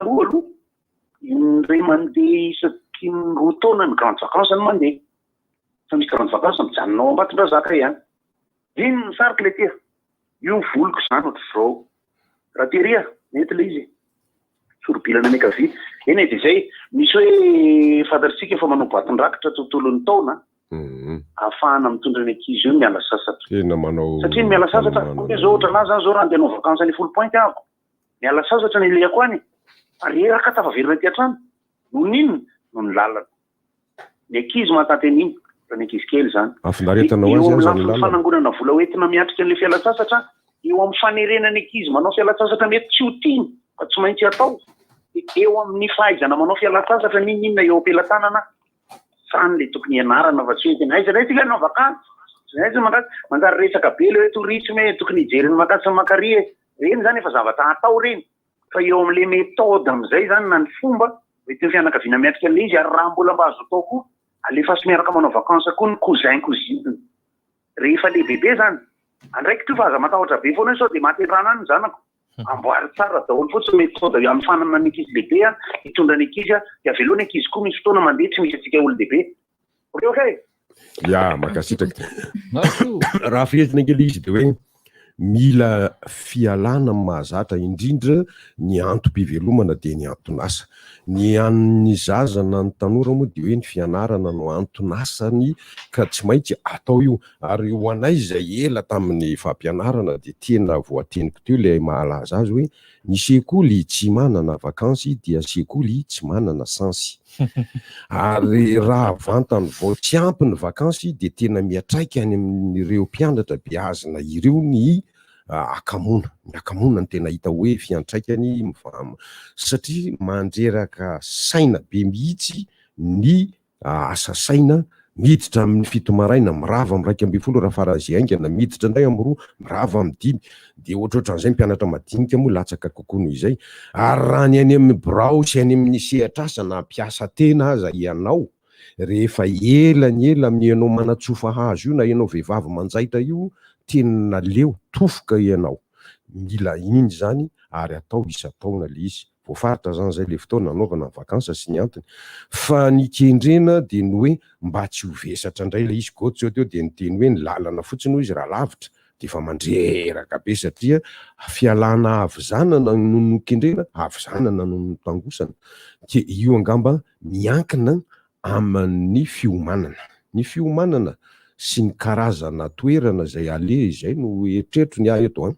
roa aloha indray mandeha isaky ny roa taona ny grande vacance ny mandeha fa misy grande vacance mijanonao Ambatondrazaka ihany iny ny sarika le tia io voliko zany ohatry zao raha teria mety le izy sorobilana mekavia eny e de zay misy hoe fantatsika efa manao boatin-drakitra tontolon'ny taona ahafahana mitondra ny ankizy io miala sasatra satria miala sasatra hoe zao ohatra anazy zany zao raha andeha hanao vacance any full point avy miala sasatra ny leako any areraka tafaverina ty an-trano noho n'inona no ny lalana ny ankizy mahatanty an'iny raha ny ankizy kely zany eo amin'ny fanangonana vola hoentina miatrika an'le fialan-tsasatra eo amin'ny fanerenany ankizy manao fialan-tsasatra mety tsy ho tiany fa tsy maintsy atao eo amin'ny fahaizana manao fialan-tsasatra n'inona eo am-pelantanana sany le tokony ianarana fa tsy hoe tena aiza tika anao vacance aiza mandary resaka be le hoe tourisme tokony hijeriny makasy makary reny zany efa zavatra atao reny fa eo amin'le méthode am'izay zany na ny fomba hoe ty fianakaviana miatrika an'le izy ary raha mbola mba azo atao koa alefa sy miaraka manao vacance koa ny cousin cousine rehefa le bebe zany andraiky ty fa aza matahotra be foana sao de materana any zanako amboary tsara daholo fotsiny méthode amin'ny fanana ny ankizy lehibe hitondra ny ankizy de avelona ankizy koa misy fotoana mandeha tsy misy atsika olo lehibe okay ya makasitraka raha fihezina kely izy de hoe mila fialana mahazatra indrindra ny antom-pivelomana de ny anton'asa ny an'ny zaza na ny tanora moa de hoe ny fianarana no anton'asany ka tsy maintsy atao io ary ho anay izay ela tamin'ny fampianarana de tena voateniko teo le mahalaza azy hoe ny sekoly tsy manana vakansy dia sekoly tsy manana sansy ary raha vantany vao tsy ampy ny vakansy de tena miatraika any amin'ireo mpianatra beazina ireo ny akamona ny tena hita hoe fiantraikany satria mandreraka saina be mihitsy ny asa saina miditra amin'ny 7 maraina mirava amin'ny 1:00 raha farazy aingana miditra indray amin'ny 2 mirava amin'ny 5 de ohatrohatran'izay mpianatra madinika moa latsaka kokoa noho izay ary raha ny any amin'ny birao sy any amin'ny sehatr'asa na mpiasa tena aza ianao rehefa ela amin'ny ianao manatsofa hazo io na ianao vehivavy manjaitra io tena leo tofoka ianao mila iny zany ary atao isa-taona le izy voafaritra zany zay le fotoana nanaovana vakansa sy ny antony fa ny kendrena de ny hoe mba tsy ho vesatra indray le izy gotsy teo de ny teny hoe ny lalana fotsiny hoy izy raha lavitra de fa mandreraka be satria fialana avizanana no kendrena avizanana no tangosana ke io angamba miankina amin'ny fiomanana sy ny karazana toerana zay ale izay no eritreritro ny eto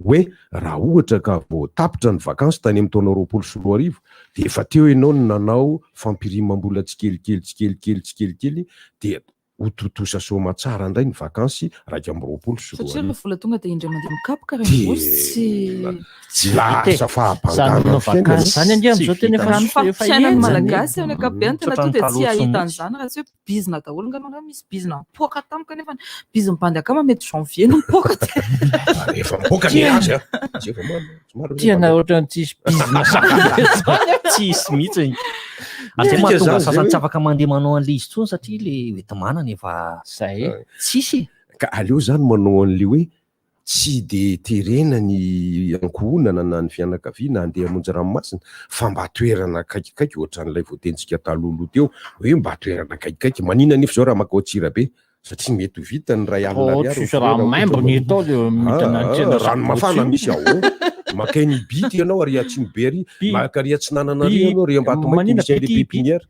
hoe raha ohatra ka vao tapitra ny vakansy tany amin'ny taona 2024 de efa teo ianao no nanao fampirimam-bola tsikelikely de hototosa soma tsara indray ny vakansy 2024 satria le vola tonga de indray mandeha mikapoka reny tsy lasa fahabangana zany andia am'izao tena efa fiainan'ny malagasy amin'ny ankapobeny tena to de tsy ahita an'izany raha tsy hoe bizina daholo ngamba misy bizina mipoaka tampoka nefa bizy mibandy akama mety janvier no mipoaka efa mipoaka ny azy tiana ohatrany tsisy bizina tsisy mihitsy ary mahatonga sasany tsy afaka mandeha manao an'le izy tsony satria le hoentinmanana efa zay tsisy ka aleo zany manao an'le hoe tsy de terena ny ankohonana na ny fianakaviana andeha hamonjy ranomasina fa mba toerana kaikikaiky ohatran'ilay voatentsika talolo teo hoe mba toerana kaikikaiky manina nefa zao raha makaotsira be satria mety ho vita ny ray alina tsisy raha maimbo ny atao le rano mafana misy ao makay ny bity ianao ary atsimo be ary makaria tsy nanana ry ianao ry ambatomaiky misy le pépinière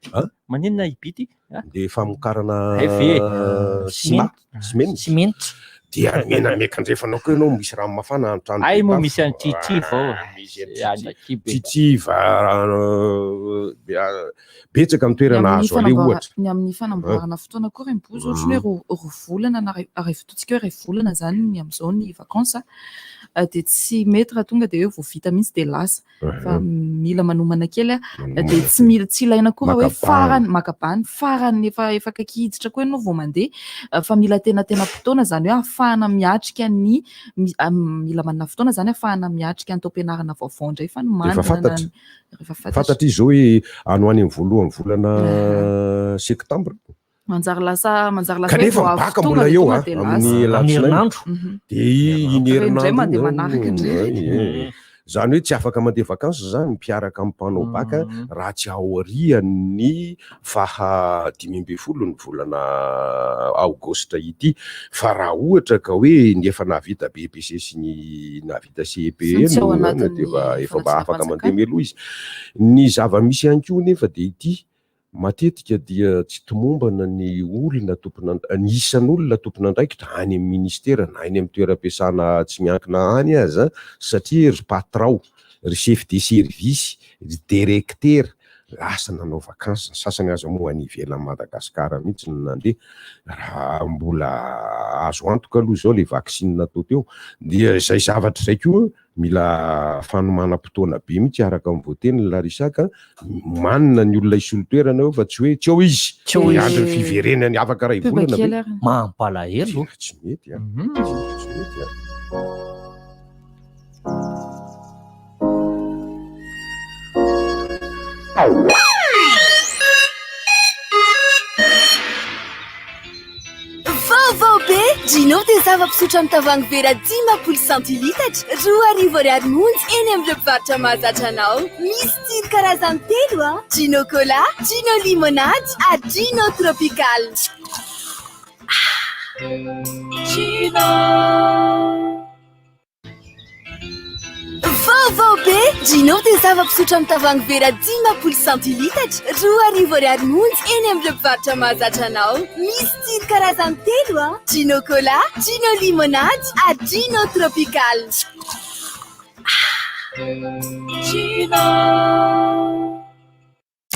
maninona ibity de famokarana simenitra dia menamekandrefanao koa ianao misy rano mafana antrano ay moa misy any titiva titiva betsaka amin'ny toerana azo ale ohatra ny amin'ny fanamboarana fotoana koa reny bozy ohatrany hoe roa volana na ray fototsika hoe ray volana zany ny am'izao ny vakansa de tsy mety raha tonga de hoe vao vita mihitsy de lasa fa mila manomana kely de tsy ilaina koa raha hoe farany makabany farany efa kakihiditra koa ianao vao mandeha fa mila tena fotoana zany hoe ahafahana miatrika ny mila manana fotoana zany ahafahana miatrika ny taom-pianarana vaovao indray fa fantatra izy zao hoe ano any amin'ny voalohany volana septambra manjary lasa kanefa baka mbola eo amin'ny herinandro de iny herinandro zany hoe tsy afaka mandeha vakansy zany mpiaraka amin'ny mpanao baka raha tsy aoriany 15 ny volana aogositra ity, fa raha ohatra ka hoe ny efa navita BEPC sy ny navita CEP dia efa mba afaka mandeha meloha izy. Ny zava-misy ihany koa nefa dia ity, matetika dia tsy tomombana ny olona ny isan'olona tompon'andraikitra any amin'ny ministera na any amin'ny toeram-piasana tsy miankina any aza, satria ry patron, ry chef de service, ry directeur lasa nanao vakansy, ny sasany aza moa any ivelan'i Madagasikara mihitsy no nandeha, raha mbola azo antoka aloha zao le vaksiny natao teo. Dia izay zavatra izay koa mila fanomanam-potoana be mihitsy araka amin'ny voateny Larissa ka manina ny olona isolo toerana eo fa tsy hoe tsy eo izy andro fiverenany afaka ray volana mampalahelo tsy mety tsy mety Vaovao be Gino dia zava-pisotro amin'ny tavoahangy vera 10 centilitatra 2,20 monja eny amin'ny mpivarotra mahazatra anao. Misy tsiro karazany 3 Gino Cola, Gino Limonade ary Gino Tropical. Gino Vaovao be Gino dia zava-pisotro amin'ny tavoahangy vera 10 centilitatra 2,20 monja eny amin'ny mpivarotra mahazatra anao. Misy tsiro karazany 3 Gino Cola, Gino Limonade ary Gino Tropical. Gino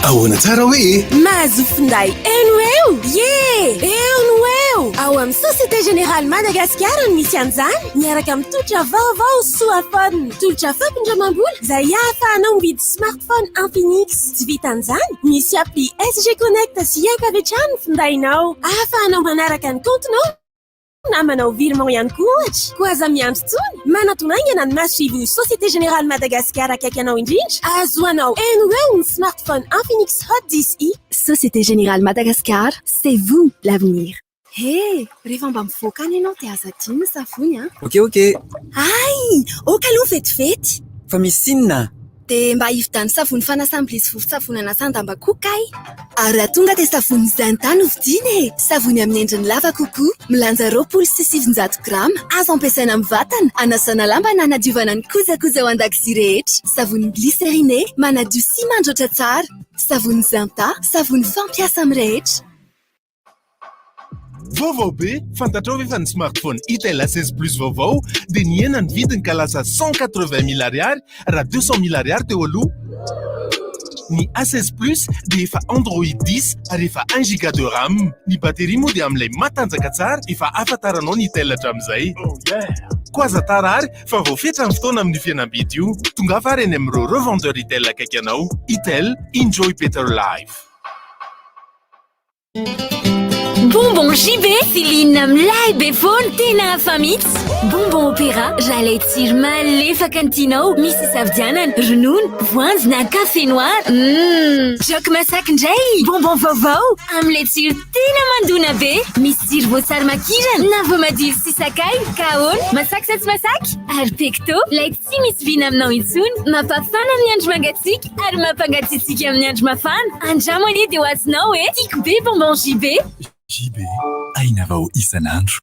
ahoana tsara hoe mahazo finday eno eo eo no eo ao amin'ny Société Générale Madagascar no misy an'izany, miaraka amin'ny tolotra vaovao Soafone, tolotra fampindramam-bola izay ahafahanao mividy smartphone Infinix. Tsy vitan'izany, misy appli SG Connect sy app avy hatrany ny findainao, ahafahanao manaraka ny comptenao na manao virement ihany koa ohatra. Koa aza miandry tsony manatonaingana ny masivo Société Générale Madagascar akaiky anao indrindra, azoanao eno eo ny smartphone Infinix Hot 10i. Société Générale Madagascar, c'est vous l'avenir. Hé, rehefa mba mivoaka any ianao dia aza dimy savony Ok. Ay, okaloha vetivety. Fa misy sinona? Dia mba hividany savony fanasam-bilisy vovon-tsavony anasan-damba kokay. Ary raha tonga dia savony Zanta no vidiana. Savony amin'ny endriny lava kokoa, milanja 700 grama, azo ampiasaina amin'ny vatana, anasana lamba na anadiovana ny kojakoja ao an-dakozia rehetra. Savony glycériné, manadio sy mandroatra tsara. Savony Zanta, savony fampiasa amin'ny rehetra. Vaovao be, fantatrao ve fa ny smartphone Itel A16 Plus vaovao dia niena ny vidiny ka lasa 180 000 ariary raha 200 000 ariary teo aloha. Ny A16 Plus dia efa Android 10 ary efa 1 giga de RAM. Ny bateria moa dia amin'ilay matanjaka tsara efa afantaranao ny Itel hatramin'izay. Koa aza tarary fa voafetra ny fotoana amin'ny fihenam-bidy io. Tonga fa reny amin'ireo revendeur Itel akaiky anao. Itel, enjoy better life. Bonbon JB, Céline Mlay Befone, tena famits. Bonbon Opéra, j'allais tsiro malefaka ny tianao, misy savidianana, ronono, voanjo na café noir. Jok masaky indray, bonbon vaovao, amin'ilay tsiro tena mandona be. Misy tsiro voasary makirana, na voamadilo sy sakay, kahoana, masaky sa tsy masaky, ary pecto, lay tsy misy vina aminao intsony, mampafana amin'ny andro mangatsiaka, ary mampangatsiatsika amin'ny andro mafana. Andramo anie dia ho azonao tiako be bonbon JB. JB, aina vao isan'andro.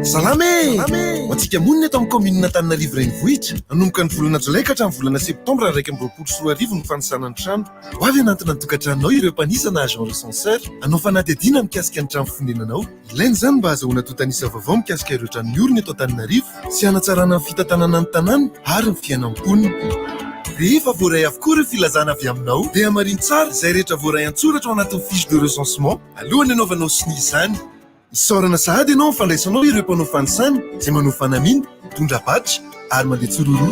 Salame! Antsika monina eto amin'ny commune Antananarivo renivohitra. Hanomboka ny volana Jolay ka hatramin'ny volana Septambra 2024 ny fanisana ny trano. Ho avy hanantona ny tokantranonao ireo mpanisa na agent recenseur. Hanao fanadihadiana mikasika ny trano fonenanao. Ilaina izany mba azahoana totanisa vaovao mikasika ireo trano miorina eto Antananarivo sy hanatsarana ny fitantanana ny tanàna ary ny fiainam-ponina. Rehefa voaray avokoa ireo filazana avy aminao dia mariny tsara izay rehetra voaray antsoratra ao anatin'ny fiche de recensement alohan'ny anaovanao siny izany. Isaorana sahady ianao fandraisanao ireo mpanao fanisany izay manao fanamiana, mitondra batra ary mandeha tsororo.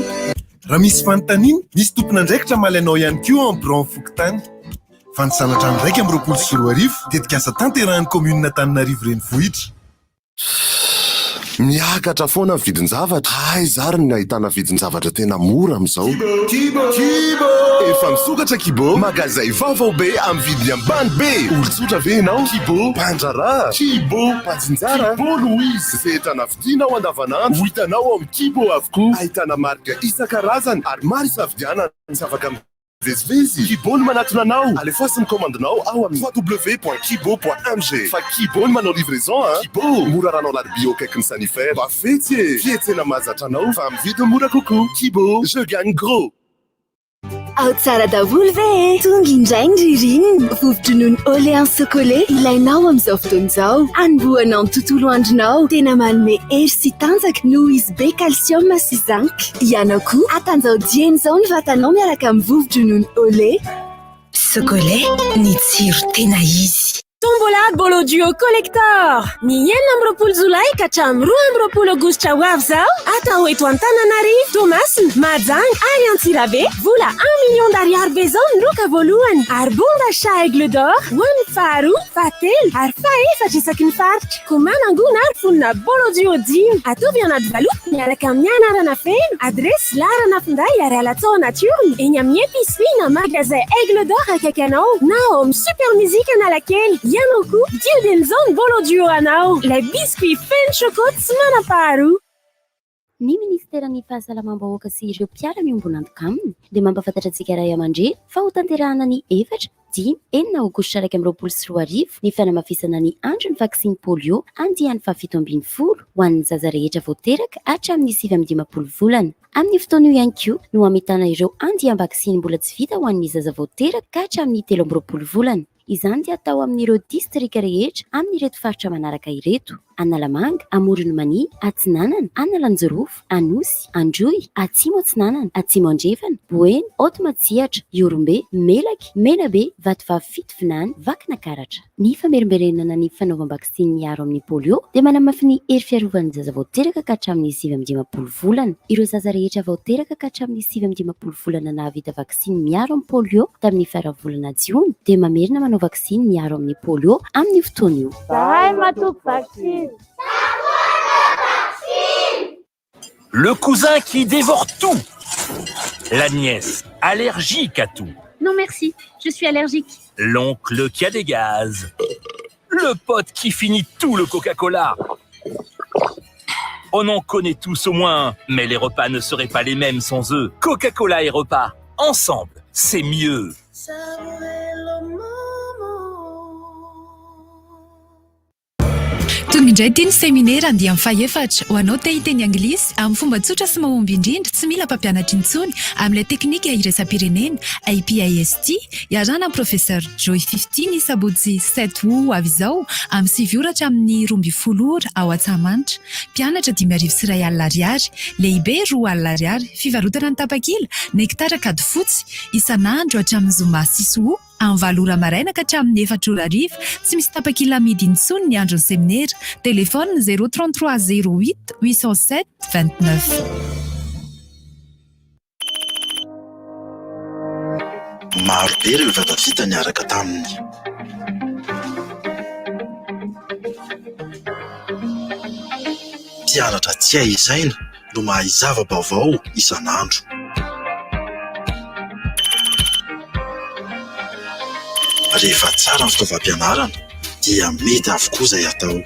Raha misy fanontaniana, misy tompon'andraikitra malainao ihany koa en bran fokotany. Fanisana trano raika amin'ny 24 tetika asa tanterahan'ny commune Antananarivo renivohitra. Miakatra foana ny vidin-javatra. Ay, zary ny ahitana vidin-javatra tena mora amin'izao. Efa misokatra Kibo, magazay vaovao be amin'ny vidiny ambany be. Olon-tsotra ve ianao? Kibo mpandrara, Kibo mpatsinjara, Kibo Louise. Izay entana vidinao andavanandro ho hitanao amin'ny Kibo avokoa. Ahitana marika isan-karazany ary maro isafidianana sy afaka vezivezy. Kibo no manatona anao. Alefaso ny commandinao ao amin'ny www.kibo.mg. Fa Kibo no manao livraison hein. Kibo mora ranao laribio akaikin'ny sanifère. Ba fetsy e. Fietsena mahazatra anao fa amin'ny vidiny mora kokoa. Kibo, je gagne gros. Ao tsara daholo ve tonga indray ny ririnina vovotry noho ny Orléans Chocolat ilainao amin'izao fotoana izao hanombohanao ny tontolo andronao tena manome hery sy tanjaka noho izy be calcium sy zinc ianao koa atanjao dieny izao ny vatanao miaraka amin'ny vovotry noho ny Orléans Chocolat ny tsiro tena izy. Tombola Bolo Duo Collector. Ny enina amby roapolo Jolay ka hatramin'ny 12 Aogositra ho avy zao atao eto Antananarivo, Toamasina, Mahajanga ary Antsirabe vola 1 million d'ariary be zao ny loka voalohany ary bonda chat aigle d'or ho an'ny faharoa, fahatelo ary fahaefatra isaky ny faritra. Komanangona ary fonina Bolo Duo 10 ataovy anaty valoto miaraka amin'ny anarana feno adresy Larana Finday ary Alatsao Natiorny eny amin'ny épicerie na magasin aigle d'or akaiky anao na ao amin'ny super musique Analakely. Ianao koa diodin'izao ny Bolo Duo anao ilay biscuit feno chocolat sy manam-paharoa. Ny Ministeran'ny Fahasalamam-bahoaka sy ireo mpiara-miombona antokaminy dia mampafantatra antsika iray aman-dreny fa ho tanterahana ny 4, 5, 4 Aogositra 2024 ny fanamafisana ny andron'ny vaksiny polio andian'ny 17 ho an'ny zaza rehetra vao teraka hatramin'ny 15 volana. Amin'ny fotoana io ihany koa no hametana ireo andiam-vaksiny mbola tsy vita ho an'ny zaza vao teraka ka hatramin'ny 13 volana. Izany dia atao amin'ireo distrika rehetra amin'ireto faritra manaraka ireto: Analamanga, Amoron'Mania, Atsinanana, Analanjorofo, Anosy, Androy, Atsimo Atsinanana, Atsimo Andrefana, Boeny, Otomatsihatra, Iorombe, Melaky, Menabe, Vatovavy Fitovinany, Vakinakaratra. Ny famerimberenana ny fanaovam-baksiny miaro amin'ny polio dia manamafy ny hery fiarovan'ny zaza vao teraka ka hatramin'ny 15 volana. Ireo zaza rehetra vao teraka ka hatramin'ny 15 volana nahavita vaksiny miaro amin'ny polio tamin'ny fahavolana Jiona dia mamerina manao vaksiny miaro amin'ny polio amin'ny fotoana io. Le cousin qui dévore tout. La nièce, allergique à tout. Non merci, je suis allergique. L'oncle qui a des gaz. Le pote qui finit tout le Coca-Cola. On en connaît tous au moins, mais les repas ne seraient pas les mêmes sans eux. Coca-Cola et repas, ensemble, c'est mieux. Tonga indray teny seminaire andiam faefatra ho anao te hiteny anglisy amin'ny fomba tsotra sy mahomby indrindra tsy mila mpampianatra intsony amin'ilay teknika iraisam-pirenena IPIST iarana professeur Joy 15 isabotsy 7 ho avy izao amin'ny 9 oratra amin'ny 12 ora ao Antsamanitra. Mpianatra 5,1 alina ariary, lehibe 2 alina ariary, fivarotana ny tapakila, nektara kady fotsy, isan'andro hatramin'ny zoma 6 ho amin'ny 7 ora maraina ka hatramin'ny 4 ora hariva, tsy misy tapakila amidy intsony ny andron'ny seminaire. Téléphone 033 08 807 29. Maro be ireo vatavita niaraka taminy. Mpianatra tsy hay isaina no mahay zava-baovao isan'andro. Rehefa tsara ny fitaovam-pianarana dia mety avokoa izay atao.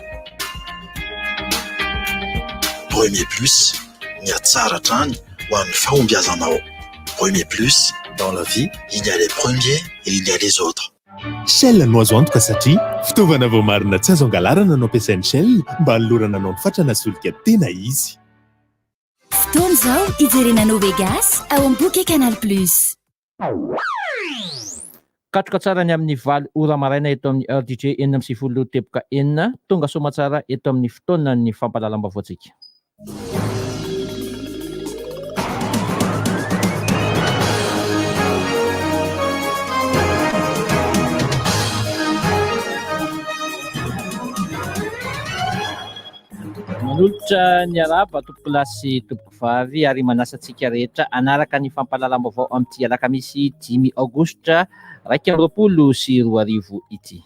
Premier Plus, ny atsara trany ho an'ny fahombiazanao. Premier Plus, dans la vie, il y a les premiers et il y a les autres. Shell no azo antoka satria fitaovana vao marina tsy azo angalarana no ampiasain'ny Shell mba hanolorana anao ny fatrana solika tena izy. Fotoana izao ijerenanao Vegas ao am-boky Canal Plus. Katroka tsara ny amin'ny 7 ora maraina eto amin'ny RDJ 9 teboka 4 tonga soma tsara eto amin'ny fotoana ny fampalalam-baovao-tsika. Manolotra ny araba tompoko lasy tompoko vavy ary manasa antsika rehetra anaraka ny fampalalam-baovao amin'ity alakamisy 10 aogositra 2024 ity.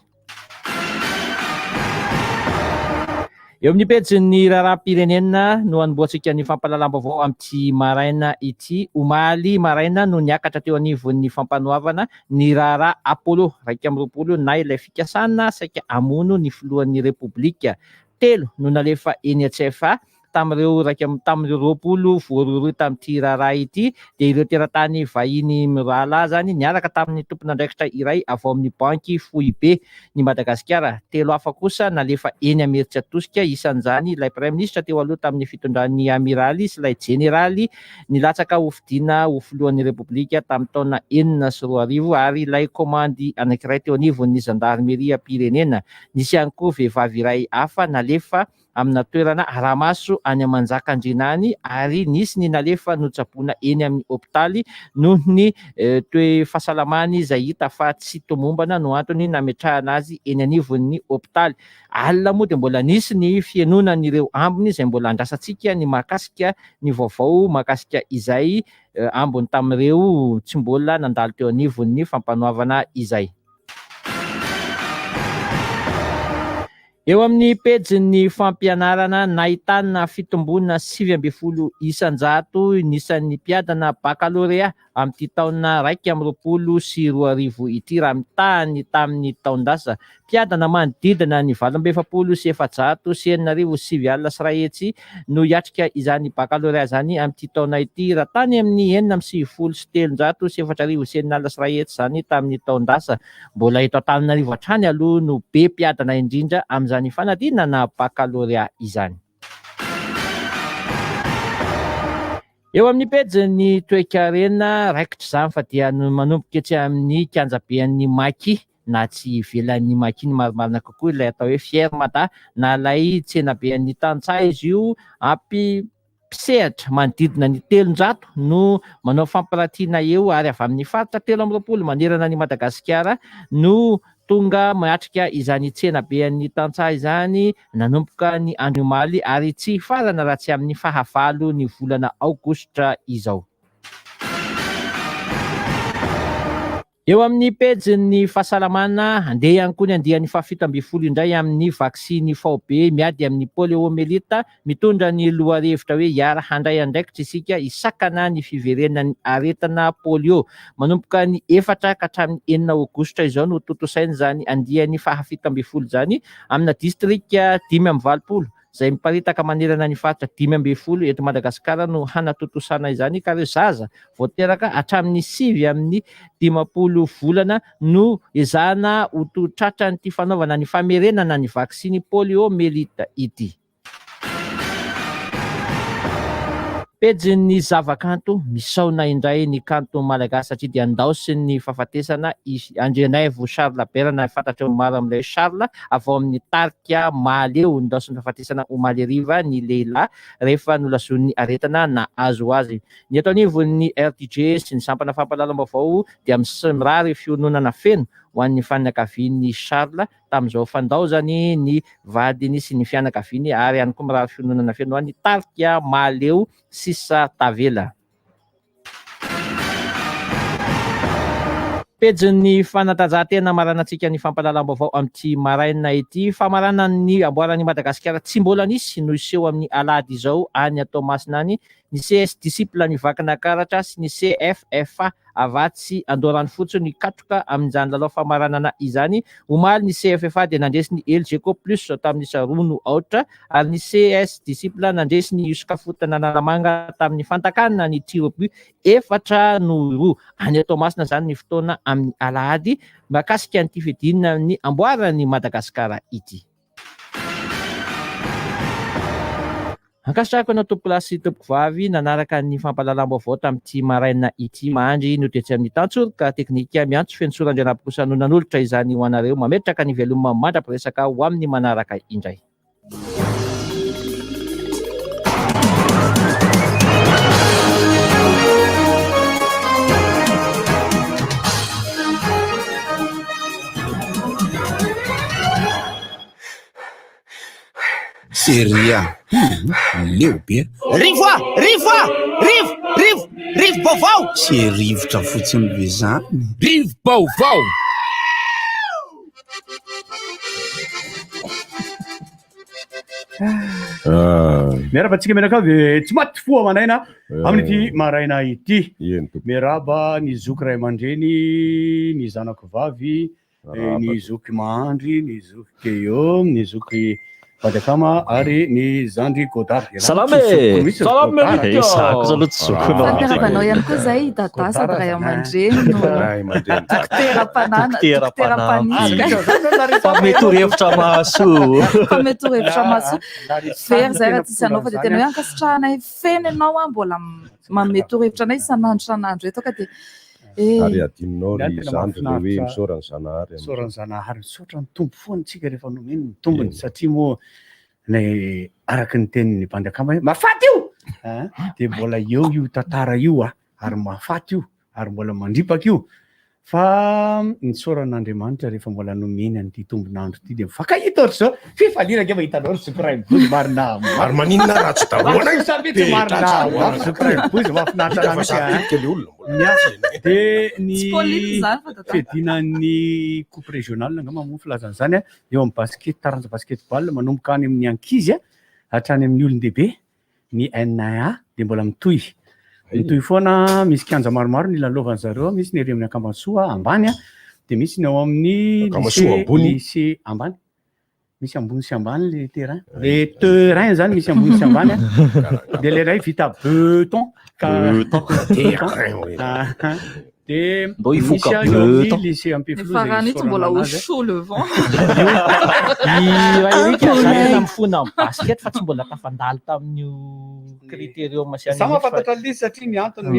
Eo amin'ny pejy raharaham-pirenena no anomboantsika ny fampahalalam-baovao amin'ity maraina ity. Omaly maraina no niakatra teo anivon'ny fampanohavana ny raharaha Apollo 20 na ilay fikasana saika hamono ny filohan'ny Repoblika. 3 no nalefa eny CFA tamin'ireo 20 tamin'ity raharaha ity, dia ireo teratany vahiny mirala zany niaraka tamin'ny tompon'andraikitra iray avy ao amin'ny banky Foibe ny Madagasikara. 3 hafa kosa nalefa eny Ameritsy Atosika, isan'izany ilay Prime Ministra teo aloha tamin'ny fitondran'ny amiraly sy ilay jeneraly nilatsaka ho fidiana ho filohan'ny Repoblika tamin'ny taona 2004 ary ilay komandy anankiray teo anivon'ny zandarmeria pirenena. Nisy ihany koa vehivavy iray hafa nalefa amina toerana Aramaso any Manjakandrinany ary nisy ny nalefa notsaboina eny amin'ny hopitaly noho ny toe-fahasalamany izay hita fa tsy tomombana no antony nametrahana azy eny anivon'ny hopitaly. Alina moa dia mbola nisy ny fienonan'ireo ambiny izay mbola andrasantsika ny mahakasika ny vaovao mahakasika izay ambony tamin'ireo tsy mbola nandalo teo anivon'ny fampanohavana izay. Eo amin'ny pejin'ny fampianarana nahitana fitombona 7 isan-jato nisan'ny mpiadana bakalorea amin'ity taona 2020 ity raha mitahany tamin'ny taondasa. Mpiadana manodidina ny 7,797 no hiatrika izany bakalorea zany amin'ity taona ity raha tany amin'ny 9,797 zany tamin'ny taondasa. Mbola eto Antananarivo hatrany aloha no be mpiadana indrindra amin'izany fanadinana bakalorea izany. Eo amin'ny pejin'ny toe-karena raikitra izany fa dia manomboka etsy amin'ny kianjaben'ny Maki na tsy ivelan'ny Maki ny marimarina kokoa ilay atao hoe Fiermata na ilay tsenaben'ny Tantsaha izy io pisehatra manodidina ny 300 no manao fampiratiana eo ary avy amin'ny faritra 13 manerana ny Madagasikara no tonga miatrika izany tsenaben'ny Tantsaha izany nanomboka ny andro omaly ary tsy farana raha tsy amin'ny fahavalo ny volana aogositra izao. Eo amin'ny pejin'ny fahasalamana andeha ihany koa ny andihan'ny 17 indray amin'ny vaksiny VB miady amin'ny poliomelita mitondra ny loharevitra hoe hiara handray andraikitra isika isakana ny fiverenan'ny aretina polio. Manomboka ny 4 ka hatramin'ny 9 aogositra izao no totosaina zany andihan'ny 17 zany amina distrika 5 izay miparitaka manerana ny faritra 5 eto Madagasikara no hanatotosana izany ka ireo zaza voateraka hatramin'ny 7 volana no ezahana ho tohatratra nyity fanaovana ny famerenana ny vaksiny poliomelita ity. Pejin'ny zavakanto misaona indray ny kanto malagasy satria dia andaosiny ny fahafatesana Andrianaivo Charles Berana fantatra eo maro amin'ilay Charles avy ao amin'ny tarika Maleo ndaosiny fahafatesana Omaleriva ny lehilahy rehefa nolazon'ny aretina na azo azy. Ny eto anivon'ny RTG sy ny sampana fampahalalam-baovao dia mirary fiononana feno ho an'ny fianakavian'ny Charles tamin'izao fandaozany ny vadiny sy ny fianakaviany ary ihany koa mirary fiononana feno ho an'ny tarika Maleo sisa tavela. Pejin'ny fanatanjahantena maranantsika ny fampahalalam-baovao amin'ity maraina ity. Famarana ny amboaran'ny Madagasikara tsy mbola nisy no iseho amin'ny alahady izao any Toamasina any ny CS Disciple ny vakina karatra sy ny CFFA avatsy Andorany fotsiny katroka amin'izany lalao famaranana izany. Omaly ny CFFA dia nandresy ny LGK plus tamin'ny 2-0 ary ny CS Disciple nandresy ny Iosika Fotana Nalamanga tamin'ny fantakanana ny tiro but 4-2. Any Toamasina zany ny fotoana amin'ny alahady makasika an'ity fidinina ny amboaran'ny Madagasikara ity. Ankasitrahako na tompolasy tompoko vavy nanaraka ny fampahalalam-baovao tamin'ity maraina ity mandry no tetsy amin'ny tantsoroka teknika miantso fensoran-dranapokosa no nanolotra izany ho anareo mametraka ny veloma mandra-piresaka ho amin'ny manaraka indray. Seria leo be rivo baovao sy rivotra fotsiny be zany rivo baovao miarabantsika menaka avy tsy maty foa manaina amin'ity maraina ity miaraba ny zoky ray aman-dreny ny zanako vavy ny zoky mahandry ny zoky keo ny zoky vadakama ary ny zandry godard salame sako zaloha tsy zokonao fanteravanao ihany koa zay dada sady ray aman-dreny fa mety horievitra maso very zay raha tsisy anao fa de tena hoe ankasitrahanay feny anao a mbola mamety horievitra anay isanandro eto ka de ary adinonao ry zandry le hoe misaorany zanahary misaorany zanahary misaotra mitombo foantsika rehefa nomeny mitombony satria moa ny araky ny tenin'ny bandakama hoe mafaty io de mbola eo io tantara io ary mafaty io ary mbola mandripaka io fa ny soran'Andriamanitra rehefa mbola nomeny an'ity tombonandro ity de mifankahita ohatra zao fifaliraka efa hitanao ry zokiray mibozy marina ary maninona raha tsy dahoana sabyty marina zokiray mibozy mahafinaritra de ny fiadinan'ny coupe régional angamba moa filazana zany eo amin'ny basket taranja basketball manomboka any amin'ny ankizy hatrany amin'ny olon-dehibe ny NA de mbola mitoy foana misy kianja maromaro ny lalovan'ny zareo misy ny ery amin'ny Ankamasoa ambany de misy ny ao amin'ny lycée ambany misy ambony sy ambany le terrain zany misy ambony sy ambany de le ray vita beton de mbô ifoka lycée Ampeflozy mbola au chaud le vent amin'ny fona basket fa tsy mbola tafandalo tamin'io critérium sa mahafantatra lizy satria ny antony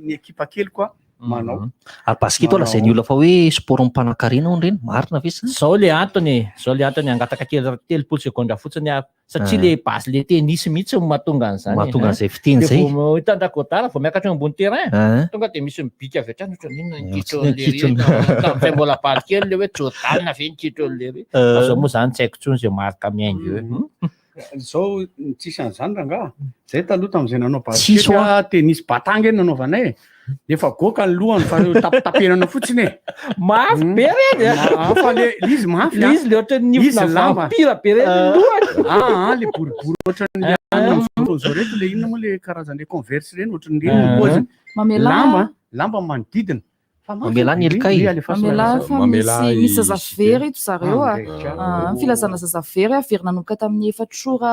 ny ekipa kely koa manao ary basket ola zay ny olona fa hoe sport mpanankarena ao reny marina ve zao le antony angataka telopolo sekonda fotsiny satria le basy le tenisy mihitsy mahatonga an'izany mahatonga an'izay fiteny zay hitandrakodara vao miakatra ambony terrain tonga de misy mibika avy hatrany ohatran'inona nikitronylery mbola baly kely le hoe Jordan ve nikitronylery zao moa zany tsy haiko tsony zay marika miaingo eo zao tsisy an'izany ranga zay taloha tam'izay nanao basket tenisy batanga eny nanaovanay efa goka ny lohany fa tapenana fotsiny mafy be reny fa le izy mafy izy le ohatran'ny vampira be reny lohany le boribory ohatran'ny zao reto le inona moa le karazany le converse reny ohatran'ny reny poziny lamba manodidina mamela ny elikay mamela fa misy zazavery ito zareo filazana zazavery averina nanomboka tamin'ny efatrora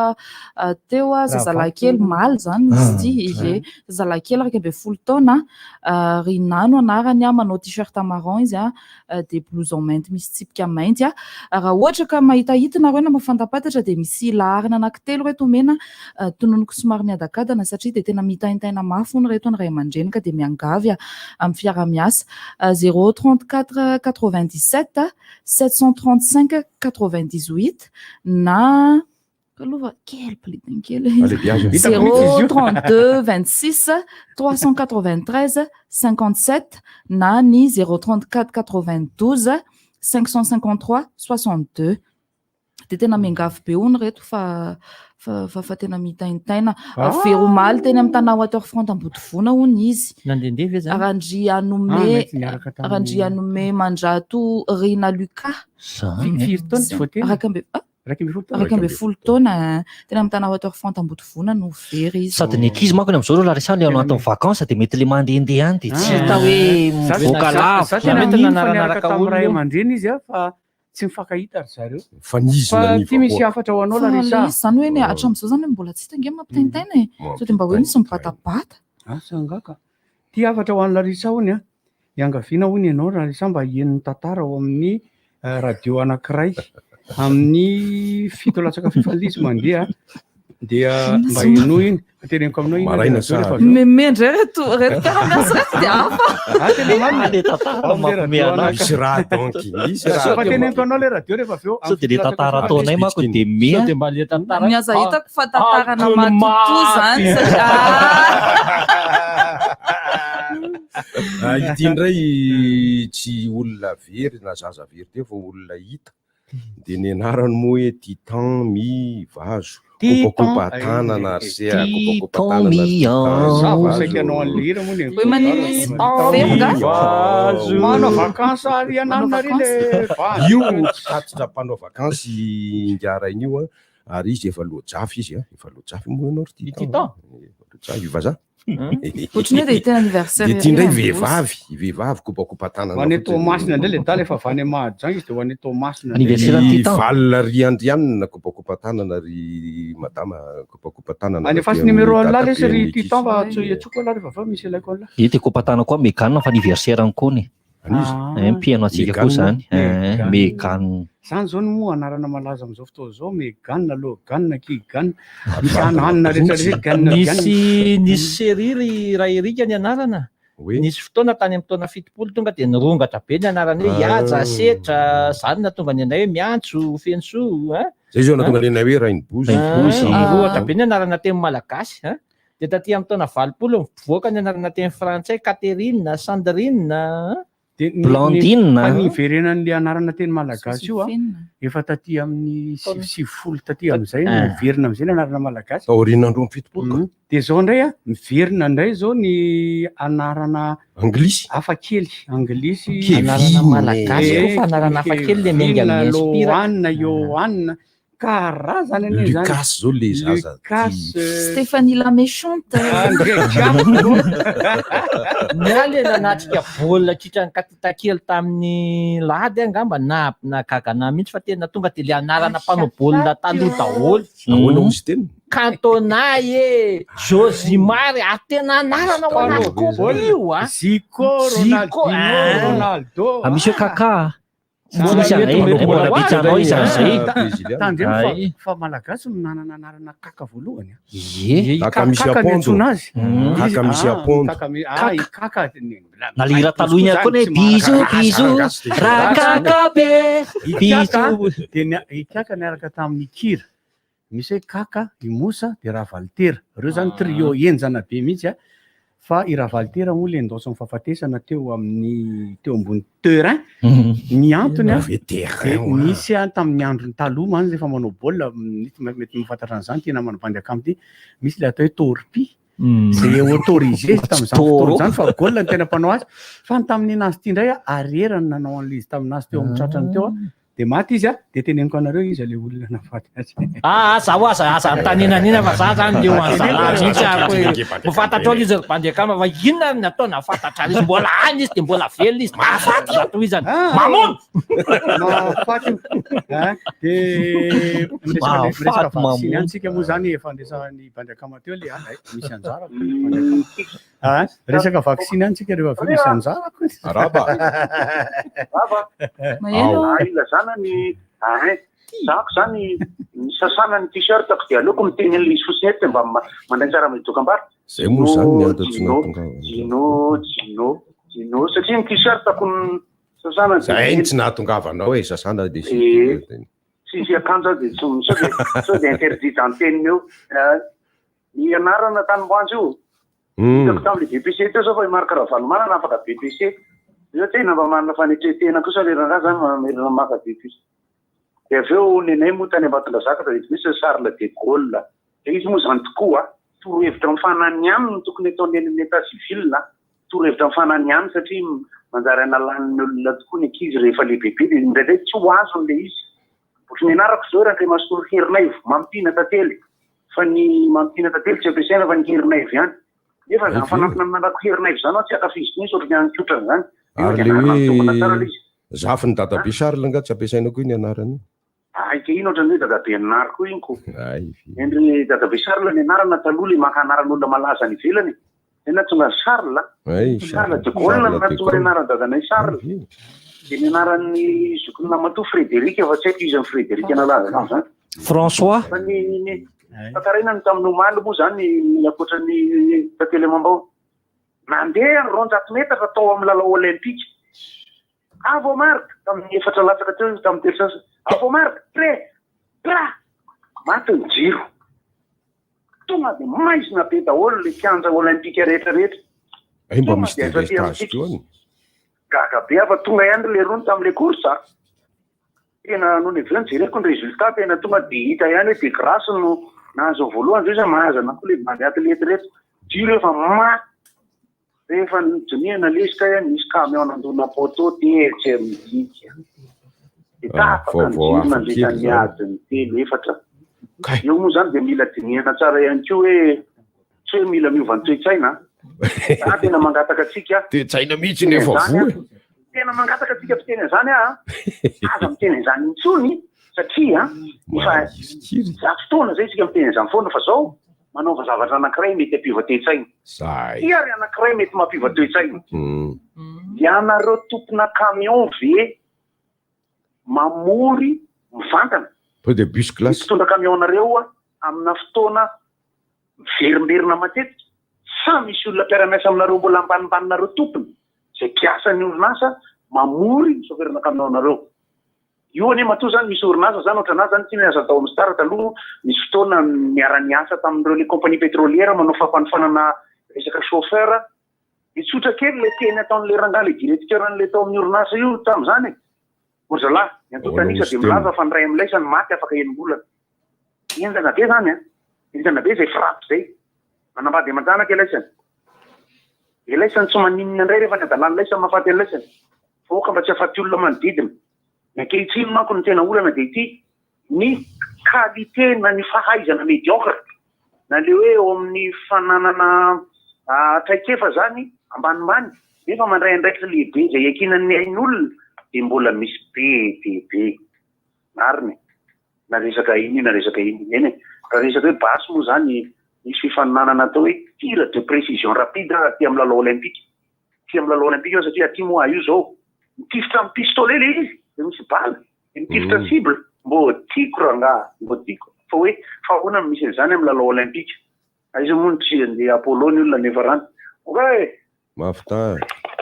teo zazalahy kely maly zany izy ity zazalahy kely raika amby folo taona Rinano anarany manao t-shirt marron izy de blouson mainty misy tsipika mainty raha ohatra ka mahitahita nareo na mafantapatatra de misy laharina anankitelo reto mena tononoko somary miadakadana satria de tena mitaintaina mafy hono reto ny ray aman-dreny ka de miangavy amin'ny fiaramiasa 034 97 735 98 na quel 032 26 393 57 na ni 034 92 553 62 de tena miangavy be hono reto fa tena mitaintaina veromaly teny amin'ny tanà Waterfront Ambodivona hono izy Randrianome Mandrato Rina Luka raika amby folo taona tena amin'ny tanà Waterfront Ambodivona no very izy sady ny ankizy manko ny am'izao Larissa le anatin'ny vacances de mety le mandehandeha any de tsy hita hoe mivoaka lavitra ray aman-dreny izy fa tsy mifankahita ry zareo fa ty misy afatra ho anao Larissa zany hoe hatramin'izao zany mbola tsy hita nge mampitaintaina sao de mba hoe misy mibatabata sangaka ty afatra ho an'ny Larissa hony iangaviana hony ianao Larissa mba hien'ny tantara ao amin'ny radio anankiray amin'ny fito latsaka fifalizy mandeha dia mba ino iny teneniko aminao iny memendra reto miasa reto de misy raha donc fa teneniko anao le radio rehefa aveo sao de le tantara ataonay manko de mea de mba le tantara miaza hitako fa tantarana matoto zany ity ndray tsy olona very na zaza very teo fa olona hita de ny anarany moa hoe Titan Mi Vazo kopakopa tanana manao vakansy ary ananina io tatitra mpanao vakansy ingarainy io ary izy efa loajafy izy efa loajafy moa ianao ry Titan loajafy vazaha Ohatrany hoe dia tena anniversaire dia tia indray vehivavy kopakopa-tanana ho an'ny Tomasina indray le daly efa avany Mahajanga izy dia ho an'ny Tomasina valina ry Andrianina kopakopa-tanana ry madama kopakopa-tanana any efa sy numéro an'la lesy ry Titan fa atsoko ala rehefa avy misy ilaiko an'la dia kopatana koa Mégane fa anniversaire any koa ny mpiano antsika koa zany Mégane zany zao moa anarana malaza amin'izao fotoana zao Mégane Logan Kigan misy ananina rehetrarehetra nisy série ry Raha Erika ny anarana nisy fotoana tany amin'ny taona 70 tonga dia nirongatra be ny anarana hoe Iaja Setra zany natonga ny anay hoe Miantso Fensoa zay zao natonga ny anay hoe Rainibozy nirongatra be ny anarana teny malagasy dia taty amin'ny taona 20 mivoaka ny anarana teny frantsay Catherine Sandrine Blandine niverenan'le anarana teny malagasy io efa taty amin'ny 70 taty amin'izay miverina amin'izay ny anarana malagasy aoriana andro 70 dia zao indray miverina indray zao ny anarana anglisy hafakely anglisy anarana malagasy koa fa anarana hafakely le menga amin'ny Loanna Yoanna karazany ane zany Lucas zao le zaza Stéphanie la méchante mialy nanatrika baolina kitrany katitakely tamin'ny lady angamba na gagana mihitsy fa tena tonga dia le anarana mpanao baolina taloha daholo ahoana misy teny Cantona Josimar tena anarana ho anaty koa io Zico Ronaldo misy hoe Kaka mbola bitsanao izany zay fa malagasy no nanana anarana Kaka voalohany Kaka misy apondo Kaka misy apondo Kaka nalira taloha iny koa hoe biso rakaka be biso dia Kaka niaraka tamin'ny Kira misy hoe Kaka i Mosa dia Ravaltera reo zany trio enjana be mihitsy fa i Ravaltera moa le endosy ny fahafatesana teo ambony terrain ny antony misy tamin'ny androny taloha mantsy rehefa manao baolina mety mifantatra an'izany tena manabandy akamty misy le atao hoe torpi zay autorisé tamin'izany fotoana zany fa baolina ny tena mpanao azy fa ny tamin'ny nazy ity indray ariera ny nanao an'le izy taminazy teo amin'ny tratrany teo dia maty izy dia teneniko anareo izy le olona nafaty azy zaho aza taninanina fa za zany leo an'zalatsy mifantatra izy bandy akama fa inona natao nafantatra izy mbola any izy dia mbola velona izy mafantatra toy izany mamono mafaty dia resaka vaksiny antsika moa zany efa andesan'ny bandy akama teo le misy anjara resaka vaksiny antsika rehefa aveo misy anjara araba ilazana ny zako zany sasana ny t-shirtako dia aleoko miteny an'le izy fotsiny eto mba mandray tsara amin'ny dokam-barotra zay moa zany Gino satria ny t-shirtako ny sasana zay tsy nahatongavanao hoe sasana dia sy akanjo dia sao dia interdit anteny eo ny anarana tanymboanjy io hitako tamin'le BPC teo zao fa marika Ravalomanana afaka BPC io tena mba manana fanetretena kosa lerana zany mamerina maka BPC dia avy eo nenay moa tany Ambatondrazaka dia misy Charles de Gaulle dia izy moa zany tokoa torohevitra mifanany aminy tokony ataony eny amin'ny état civil torohevitra mifanany aminy satria manjary analan'ny olona tokoa ny ankizy rehefa lehibehibe dia indraindray tsy ho azon'le izy ohatrany anarako zao raha masolo herinaivo mampina tantely fa ny mampina tantely tsy ampiasaina fa ny herinaivo ihany nefa zany fanampina manako herinaivo zany ao tsy akafiziko mihitsy ohatrany ankotrany zany ary le hoe zafy ny dadabe Charles nga tsy ampiasaina koa ny anarany ke ino ohatrany hoe dadabe anary koa iny ko endry dadabe Charles ny anarana taloha le maka anaran'olona malaza ny ivelany tena tonga Charles de Gaulle natonga ny anaran'ny dadanay Charles dia ny anaran'ny zokony namatoa Frédéric efa tsy haiko izy amin'ny Frédéric analaza zany François fa ny tantaraina ny tamin'ny omaly moa zany akoatran'ny tantely amam-bao nandeha 200 metatra tao amin'ny lalao olympique avo marque tamin'ny efatra latsaka teo tamin'ny tersasa avo marque prêt maty ny jiro tonga dia maizina be daholo le kianja olympique rehetrarehetra mba misy délestage teo any gaga be afa tonga ihany le rony tamin'le course tena no ny aveo nijereko ny résultat tena tonga dia hita ihany hoe dia grâce no nahazo voalohany zao izy mahazana koa le mandeha athlète rehetra jiro efa maty rehefa nijoniana lesika misy camion nandona poto tery midika dia tapaka ny jiro nandreka ny adiny telo efatra eo moa zany dia mila dinihana tsara ihany koa hoe tsy hoe mila miova ny toe-tsaina tena mangataka atsika toe-tsaina mihitsy nefa voa tena mangataka atsika fiteny an'izany aza miteny an'izany intsony satria efa za fotoana zay tsika miteny an'izany foana fa zao manaova zavatra anankiray mety ampiova toe-tsaina iary anankiray mety mampiova toe-tsaina ianareo tompona camion ve mamory mivantana de bus classe mitondra camionnareo amina fotoana verimberina matetika sa misy olona mpiara-miasa aminareo mbola ambanimbaninnareo tompony zay mpiasany orinasa mamory soferina camionnareo io ane matoa zany misy orinasa zany ohatranazy zany tsy miasa tao amin'ny stara taloha misy fotoana miara-niasa tamin'ireo le compagnie pétrolière manao fampanofanana resaka chauffeur mitsotra kely le teny ataon'le rangaha le directeur'le tao amin'ny orinasa io tam'izany orzalahy miantotanisa de milaza fa ny ray am'laisany maty afaka enim-bolana endana be zany endana be zay frappe zay manambady aman-janaka elaisany tsy maninona indray rehefa ny adalany laisany mahafaty elaisany foka mba tsy afaty olona manodidina ankehitriny manko ny tena olana de ity ny qualité na ny fahaizana médiocre na le hoe eo amin'ny fananana traikefa zany ambanimbany nefa mandray andraikitra lehibe zay akinan'ny ain'olona de mbola misy be mariny na resaka iny eny raha resaka hoe basy moa zany misy fifaninanana atao hoe tir de précision rapide aty amin'ny lalao olympique io satria aty moa io zao mitifitra amin'ny pistolet le izy de misy bala mitifitra cible mbo tiako rangah fa hoe fahoana misy an'izany amin'ny lalao olympique izy moa tsy andeha apolony olona nefa rany oka mafita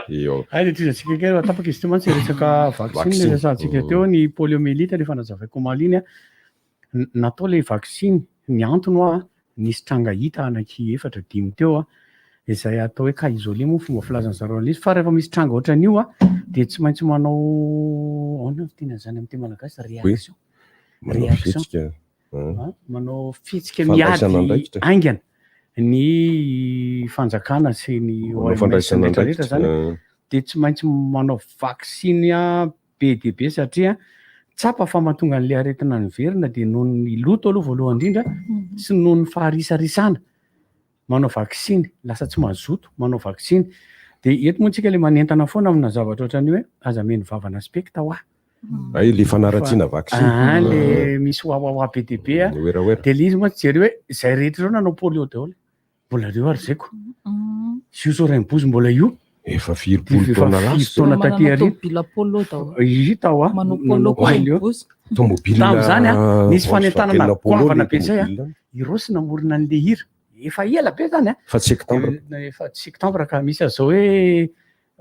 eo le trizantsika kely atapaka izy teo mantsy resaka vaccine resantsika teo ny poliomélite rehefa nazavaiko maliny natao le vaccine ny antono nisy tranga hita anaky 4-5 teo izay atao hoe cas isolé moa fomba filazany zareo izy fa rehefa misy tranga ohatran'io de tsy maintsy manao aona tena zany amin'ny teny malagasy réaction manao fihetsika miady aingana ny fanjakana sy ny rehetrarehetra zany de tsy maintsy manao vaccine be de be satria tsapa fa mahatonga an'le aretina ny verina de noho ny loto aloha voalohany indrindra sy noho ny faharisarisana manao vaccine lasa tsy mazoto manao vaccine de eto moa tsika le manentana foana amina zavatra ohatran'io hoe aza meny vavana specta ay le fanaratsiana vaccine le misy oaoa be de be de le izy moa tsy jery hoe zay rehetra zao nanao polio daholo mbola reo ary zaiko io zao raimbozy mbola io efa 4 taona taona taty arina tao tam'izany nisy fanentanana goavana be zay irosy namorona an'le hira efa ela be zany fa septembre efa septembre ka misy azao hoe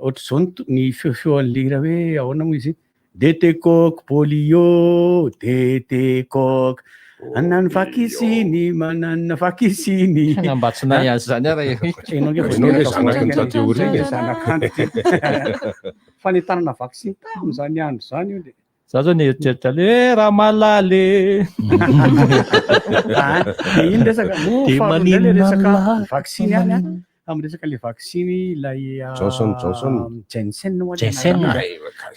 ohatr' zao ny feofeo an'le hira hoe ahoana moa izy detecoque polio detecoque anany vakisiny manana vakisiny nambatsinay azy zany fanentanana vaccine tam'izany andro zany io de za zao nieritreritry le raha malale de iny resaka mofaale resaka vaccine any amin'ny resaka le vaccine ilay Janssen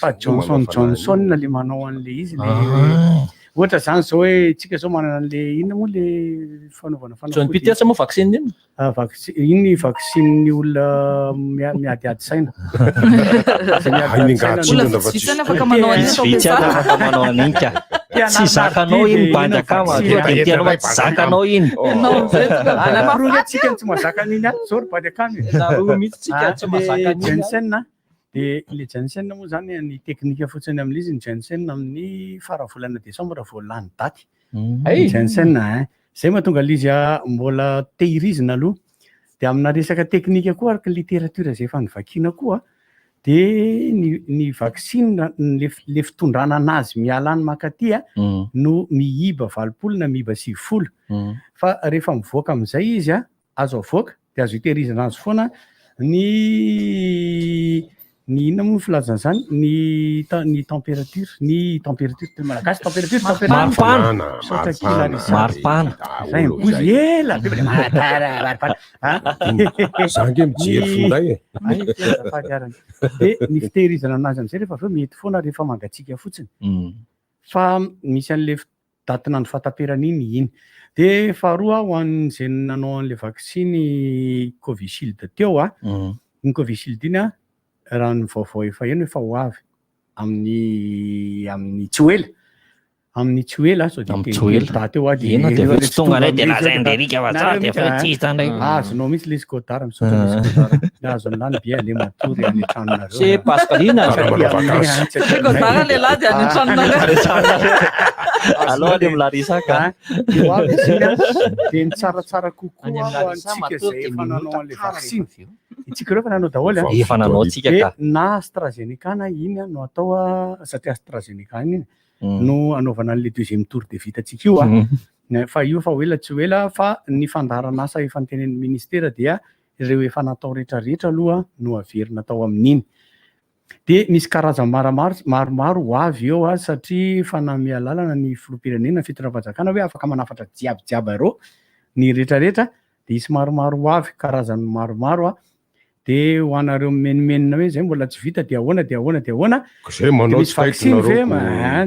fa Johnson le manao an'le izy le ohatra zany zao hoe tsika zao manana an'le inona moa le fanaovana fanapitiasa moa vaccine iny iny vaccine ny olona miadiady saina manao an'iny ka tsy zakanao iny bandakama de tianao tsy zakanao iny tsika tsy mahazaka an'iny zao ry bandakamy mihitsy tsika tsy mahazaka Janssen de le Janssen moa zany ny teknika fotsiny amin'izy ny Janssen amin'ny faravolana desambra voalany daty Janssen zay mahatonga l'izy mbola tehirizina aloha de amina resaka teknika koa araka littérature zay efa nivakiana koa de ny vaccine le fitondrana anazy mialany makaty no miiba 20 na miiba 90 fa rehefa mivoaka amin'izay izy azo avoaka de azo hitehirizana azy foana ny inona moa filazana zany ny température tena malagasy température maripana zay mibozy ela be zange mijery fonday de ny fitehirizana anazy am'izay rehefa aveo mety foana rehefa mangatsika fotsiny fa misy an'le datina ny fahataperana iny de faharoa ho an'izay nanao an'le vaksiny Covishield teo ny Covishield iny raha ny vaovao efa eno efa ho avy amin'ny tsoela amin'ny tsoela so de delta teo azonao mihitsy le skodara misotra azony lany bia le matory any tranonareo c'est pascaline skodara lehilahy de any tranonareo aloha le milarisaka de ny tsaratsara kokoa ho antsika zay efa nanao an'le vaksiny itsika reo efa nanao daholo efa nanao tsika ka na AstraZeneca na iny no atao satria AstraZeneca iny no anaovana an'le deuxième tour de vitatsika io fa io fa hoela tsy hoela fa ny fandarana asa efa nytenen'ny ministera dia ireo efa natao rehetrarehetra aloha no averina tao amin'iny de misy karazany maromaro ho avy eo satria fanamia lalana ny filoham-pirenena fitondram-panjakana hoe afaka manafatra jiabyjiaby areo ny rehetrarehetra de isy maromaro ho avy karazany maromaro de ho anareo menimenina hoe zay mbola tsy vita de ahoana misy vaksiny ve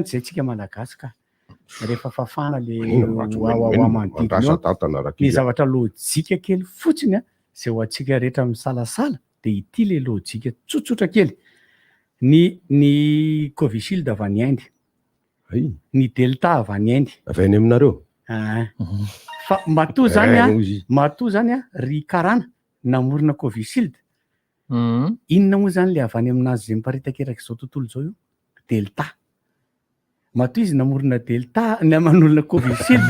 zay tsika malagasy ka rehefa fafana le manodidina ny zavatra lojika kely fotsiny zay ho antsika rehetra misalasala de ity le lojika tsotsotra kely ny Covishield avy any Inde ny delta avy any Inde avy any aminareo fa matoa zany ry karana namorona Covishield inona moa zany le avy any aminazy zay miparitaka zao tontolo zao io delta matoa izy namorona delta naman'olona Covishield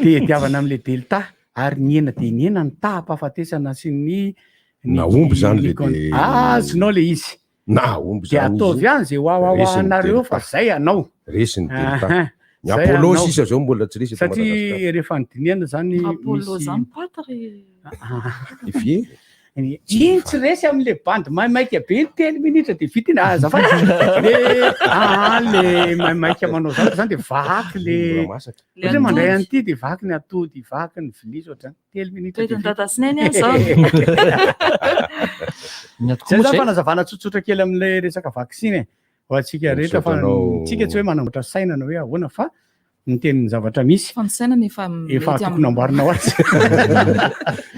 de diavana am'le delta ary niena de niena ny tahampahafatesana sy ny naomby zany le azonao le izy naomby de ataovy any zay hoanareo fa zay anao resiny delta ny Apollo sisa zao mbola tsy resy satria rehefa nydiniana zany Apollo zany patry iny tsy resy am'le bandy maimaika be ny 10 minitra de vita iny azafady le maimaika manao zany de vaky le ohatra mandray an'ity de vaky ny atody vaky ny vilia ohatrany 10 minitra tadasineny zao zay zany fanazavana tsotsotra kely am'le resaka vaksiny ho antsika rehetra fa tsika tsy hoe manamboatra sainana hoe ahoana fa ny tenin'ny zavatra misy fa ny sainana efa tokony amboarina ho azy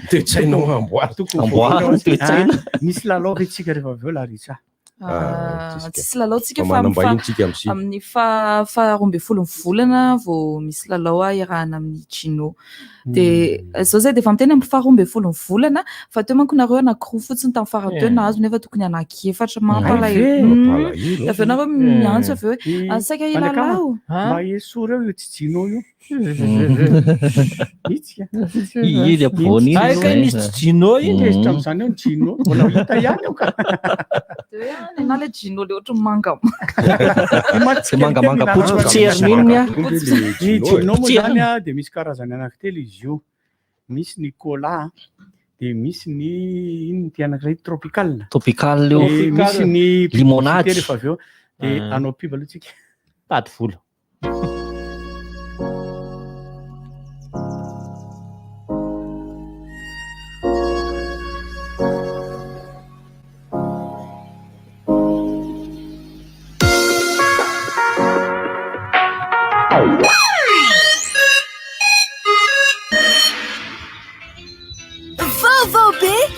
toe-tsainao amboary misy lalao retsika rehefa avy eo larisa tsisy lalaotsika fa amin'ny faharoambe folo ny volana vao misy lalao irahana amin'ny Gino de zao zay de efa miteny amin'ny faharoambe folo ny volana fa teo manko nareo anankiroa fotsiny tamin'ny farantaona nahazo nefa tokony anakiefatra mampalahelo avy nareo miantso avy hoe saika ilalao mba eso reo io tsy Gino io aika misy Gino indesitra am'izany eo ny Gino mbola hita ihany eo ka na le Gino le ohatry manga mangamanga potsipotserininy ny Gino moa zany de misy karazany anankitelo izy io misy ny cola de misy ny iny ty anankiray tropical io misy ny limonade rehefa avy eo de anao piba aloha tsika tady volo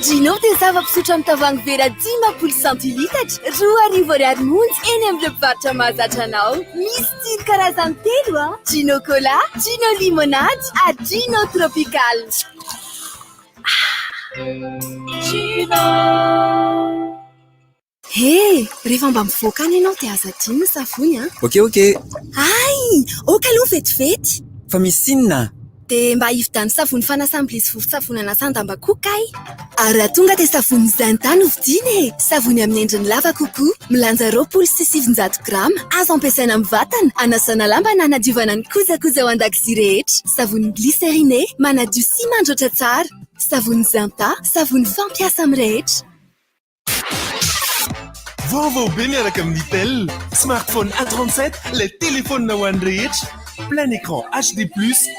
Gino dia zava-pisotro amin'ny tavoahangy vera 10 centilitatra 2,20 monja eny amin'ny mpivarotra mahazatra anao. Misy tsiro karazany telo Gino cola, Gino limonade, Gino tropical. Gino. Hey, rehefa mba mivoaka any ianao dia aza Gino savony Ok. Ay, oka aloha vetivety. Fa misy inona? De mba hividany savony fanasam-bilisy vovon-tsavony anasan-damba-koka ary raha tonga dia savony Zanta no vidiana savony amin'ny endriny lava kokoa milanja 700 grama azo ampiasaina amin'ny vatana anasana lamba na hanadiovana ny kojakoja ao an-dakozia rehetra savony glycériné manadio sy mandroatra tsara savony Zanta savony fampiasa amin'ny rehetra. Vaovao be miaraka amin'ny Itel smartphone A37 le téléphone na ho an'ny rehetra plein écran HD+,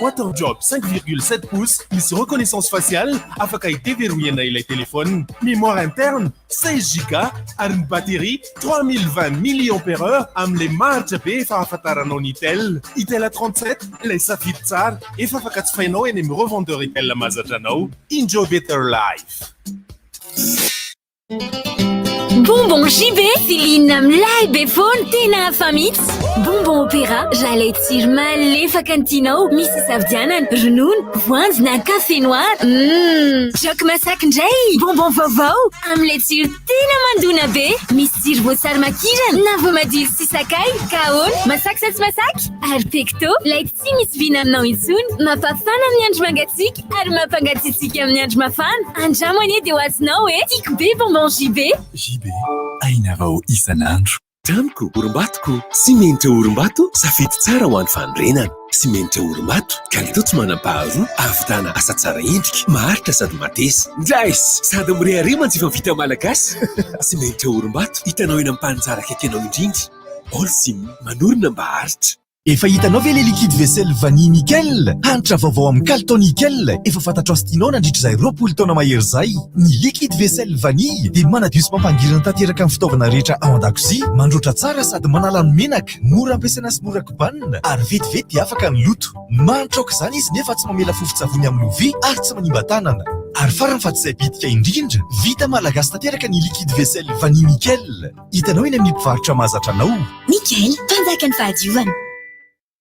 Water Drop 5,7 pouces, misy reconnaissance faciale, afaka iteveroena ilay téléphone, mémoire interne 16 Go, ary ny batterie 3020 mAh amle maritra be efa afantaranao ny Itel. Itel A37, lay safidy tsara, efa afaka jifainao eny amin'ny revendeur Itel mahazatra anao. Enjoy better life. Bonbon JB, Céline amlay be foana tena hafa mihitsy. Bonbon opéra, j'allais tsiro malefaka ny tianao, misy savidianana, ronono, voanjo na café noir. Jok masaky indray, bonbon vaovao, amle tsiro tena mandona be, misy tsiro voasary makirana, na voamadilo sy sakay, kahoana, masaky sa tsy masaky, ary pecto, lay tsy misy vina aminao intsony, mapafana amin'ny andro mangatsiaka, ary mampangatsiatsika amin'ny andro mafana. Andramo anie dia ho azonao tiako be bonbon JB. JB, ainarao isan'andro. Tamiko, orim-batoko. Simenitra orim-bato, safidy tsara ho an'ny fanorenana. Simenitra orim-bato, kalitao tsy manam-paharoa, ahavitana asa tsara endrika, maharitra sady matesa. Ndraisy, sady mirehare manjifa vita malagasy. Simenitra orim-bato, hitanao eny amin'ny mpanitsara akaikynao indrindra. Holcim, manorina mba haritra. Efa hitanao ve le liquide vaisselle vanille nickel? Hanitra vaovao amin'ny Calton nickel. Efa fantatrao sy tianao nandritra izay 20 taona mahery zay. Ny liquide vaisselle vanille dia manadio sy mampangirana tanteraka amin'ny fitaovana rehetra ao an-dakozia, mandroatra tsara sady manala ny menaka, mora ampiasaina sy mora kobanina, ary vetivety dia afaka ny loto. Manitra aok'izany izy nefa tsy mamela fofon-tsavony amin'ny lovia ary tsy manimba tanana. Ary farany fa tsy izay bitika indrindra, vita malagasy tanteraka ny liquide vaisselle vanille nickel. Hitanao eny amin'ny mpivarotra mahazatra anao. Nickel, mpanjaka ny fahadiovana.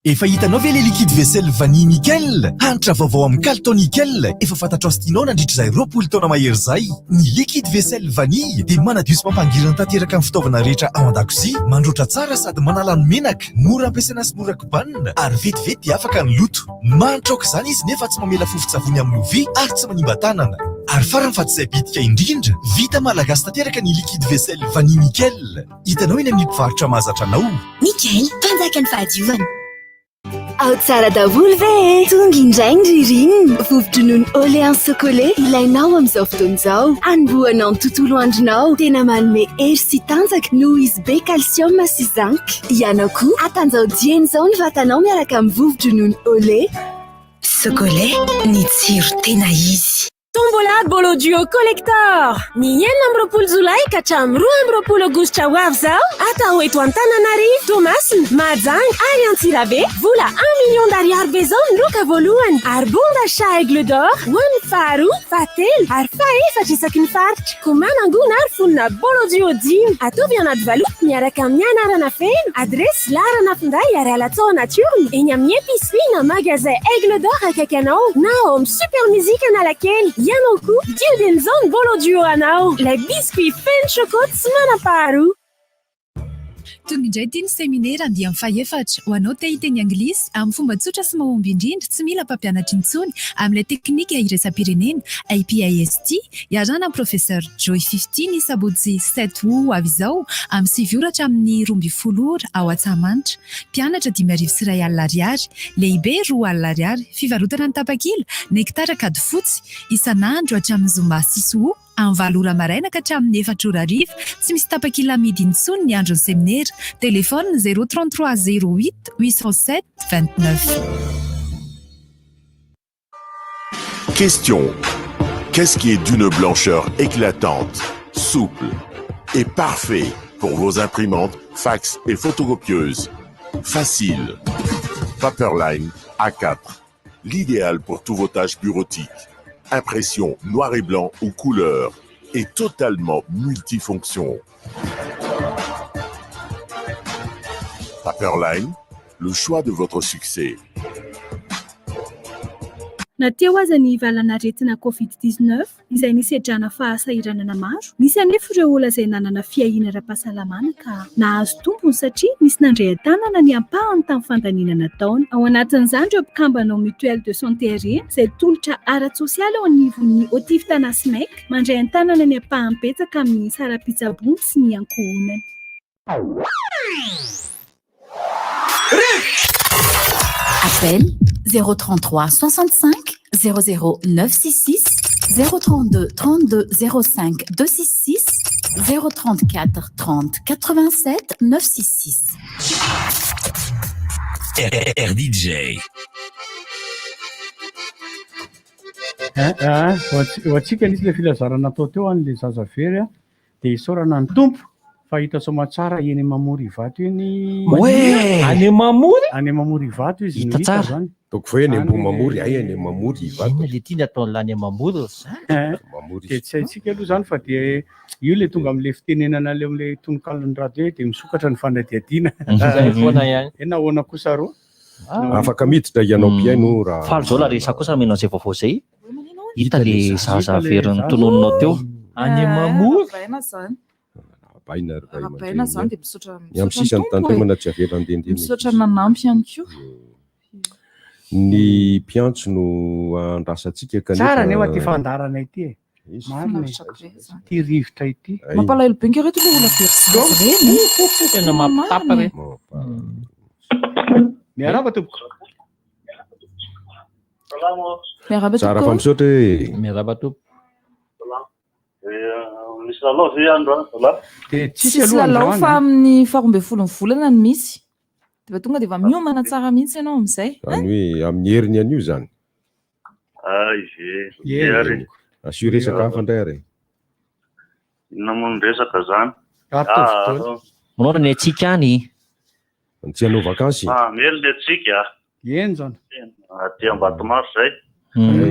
Efa hitanao ve le liquide vaisselle vanille nickel? Hanitra vaovao amin'ny Calton nickel. Efa fantatrao sy tianao nandritra izay 20 taona mahery zay. Ny liquide vaisselle vanille dia manadio sy mampangirana tanteraka amin'ny fitaovana rehetra ao an-dakozia, mandroatra tsara sady manala ny menaka, mora ampiasaina sy mora kobanina, ary vetivety dia afaka ny loto. Manitra aok'izany izy nefa tsy mamela fofon-tsavony amin'ny lovia ary tsy manimba tanana. Ary farany fa tsy izay bitika indrindra, vita malagasy tanteraka ny liquide vaisselle vanille nickel. Hitanao eny amin'ny mpivarotra mahazatra anao. Nickel, mpanjaka ny fahadiovana. Ao tsara daholo ve? Tonga indray ny ririnina. Vovo-dronono Orléans Chocolat ilainao amin'izao fotoana izao. Hanombohanao ny tontolo andronao. Tena manome hery sy tanjaka noho izy be calcium sy zinc. Ianao koa atanjao dieny izao ny vatanao miaraka amin'ny vovo-dronono Olé. Chocolat, ny tsiro tena izy. Tombola Bolo Duo Collector. Ny 19 Jolay ka hatramin'ny 12 Aogositra ho avy zao, atao eto Antananarivo, Toamasina, Mahajanga ary Antsirabe. Vola 1 million d'ariary be zao ny loka voalohany. Ary bonda chat aigle d'or ho an'ny faharoa, fahatelo ary fahaefatra isaky ny faritra. Komanangona ary fonina Bolo Duo 10. Ataovy anaty valofa miaraka amin'ny anarana feno, adresy Larana Finday ary Alatsao Natiorny. Eny amin'ny épicerie na magasin Aigle d'or akaiky anao, na ao amin'ny super musique Analakely. Ianao koa diodin'izao ny Bolo Duo anao. Lay biscuit feno chocolat tsy manam-paharoa. Tonga indray ity ny seminaira andiam fahefatra ho anao te hiteny anglisy amin'ny fomba tsotra sy mahomby indrindra, tsy mila mpampianatra intsony amin'ilay teknika iraisam-pirenena IPIST iarana professeur Joy 15 isabotsy 7 ho avy izao amin'ny 7 oratra amin'ny 12 ora ao Antsamanitra. Mpianatra 5,000 ariary, lehibe 2 ariary, fivarotana ny tapakila, nektara kady fotsy, isan'andro hatramin'ny zoma 6 ho amin'ny 7 ora maraina ka hatramin'ny 4 ora hariva, tsy misy tapakila amidy intsony ny andron'ny seminaire. Téléphone 033 08 807 29. Question. Qu'est-ce qui est d'une blancheur éclatante, souple et parfait pour vos imprimantes, fax et photocopieuses? Facile. Paperline A4. L'idéal pour tous vos tâches bureautiques. Impression noir et blanc ou couleur et totalement multifonction. Paperline, le choix de votre succès. Nateo aza ny valanaretina COVID-19 izay nisy edrana fahasahiranana maro. Nisy anefa ireo olona izay nanana fiahina ara-pahasalamana ka nahazo tombony satria nisy nandray tanana ny ampahany tamin'ny fandaniana nataony. Ao anatin'izany ireo mpikambana mutuelle de santé Rien izay tolotra ara-tsosialy ao anivon'ny Otif Tanasimek mandray tanana ny ampahany betsaka amin'ny sarapitsabony sy ny ankohonany. Appel 033 65 00 966 032 32 05 266 034 30 87 966. RDJ. Ho antsika nisy le filazarana atao teo an'le zazavery a dia isaorana ny tompo fa hita somatsara eny mamory ivato eny any mamory any mamory ivato izy hita tsara zany donc fa eny ambony mamory ay eny mamory ivato le tiany ataon'lany mamory dia tsy haintsika aloha zany fa dia io le tonga amin'le fitenenana le am'le tonokalon'ny radio dia misokatra ny fanadiadiana zay foana ihany ena ahoana kosa ro afaka miditra ianao piaino raha faly zao la resa kosa menao zay vaovao zay hita le zazaveriny tonononao teo any mamory arabaina zany dia misaotra amin'ny sisany tantemana tsy avelandendeha misaotra nanampy ihany koa ny mpiantso no andrasantsika tsara nefa ty fandarana ity ty rivotra ity mampalahelo benga reto le ola versage reny tena mampitapa reny miaraba tompoko tsara fa misaotra hoe miaraba tompo misy lalao zay andro tsisy lalao fa amin'ny faharoambe folo ny volana ny misy dia tonga dia efa miomana tsara mihitsy ianao amin'izay zany hoe amin'ny heriny an'io zany hery asio resaka hafa indray ary inona moa ny resaka zany manao ny atsika any tsy hanao vakansy mely ny atsika eny zany aty Ambatomaro zay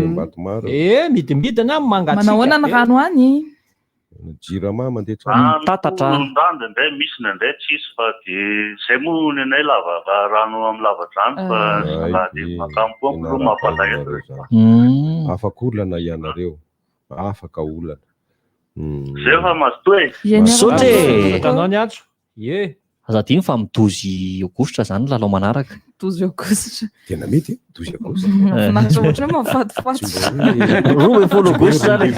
Ambatomaro midimidina mangatsika manahoana ny rano any jirama mandeha tatatra nandro indray misy ny indray tsisy fa dia zay moa ny anay lava rano amin'ny lavadrano fa makampoako mampalahelo afaka olana ianareo afaka olana zay fa mazotoe masotra tanao ny antso azadiny fa midozy aogositra zany lalao manaraka dozy aogositra tena mety dozy aogositra finaritra ohatra hoe mafatifaty roa folo aogositra zany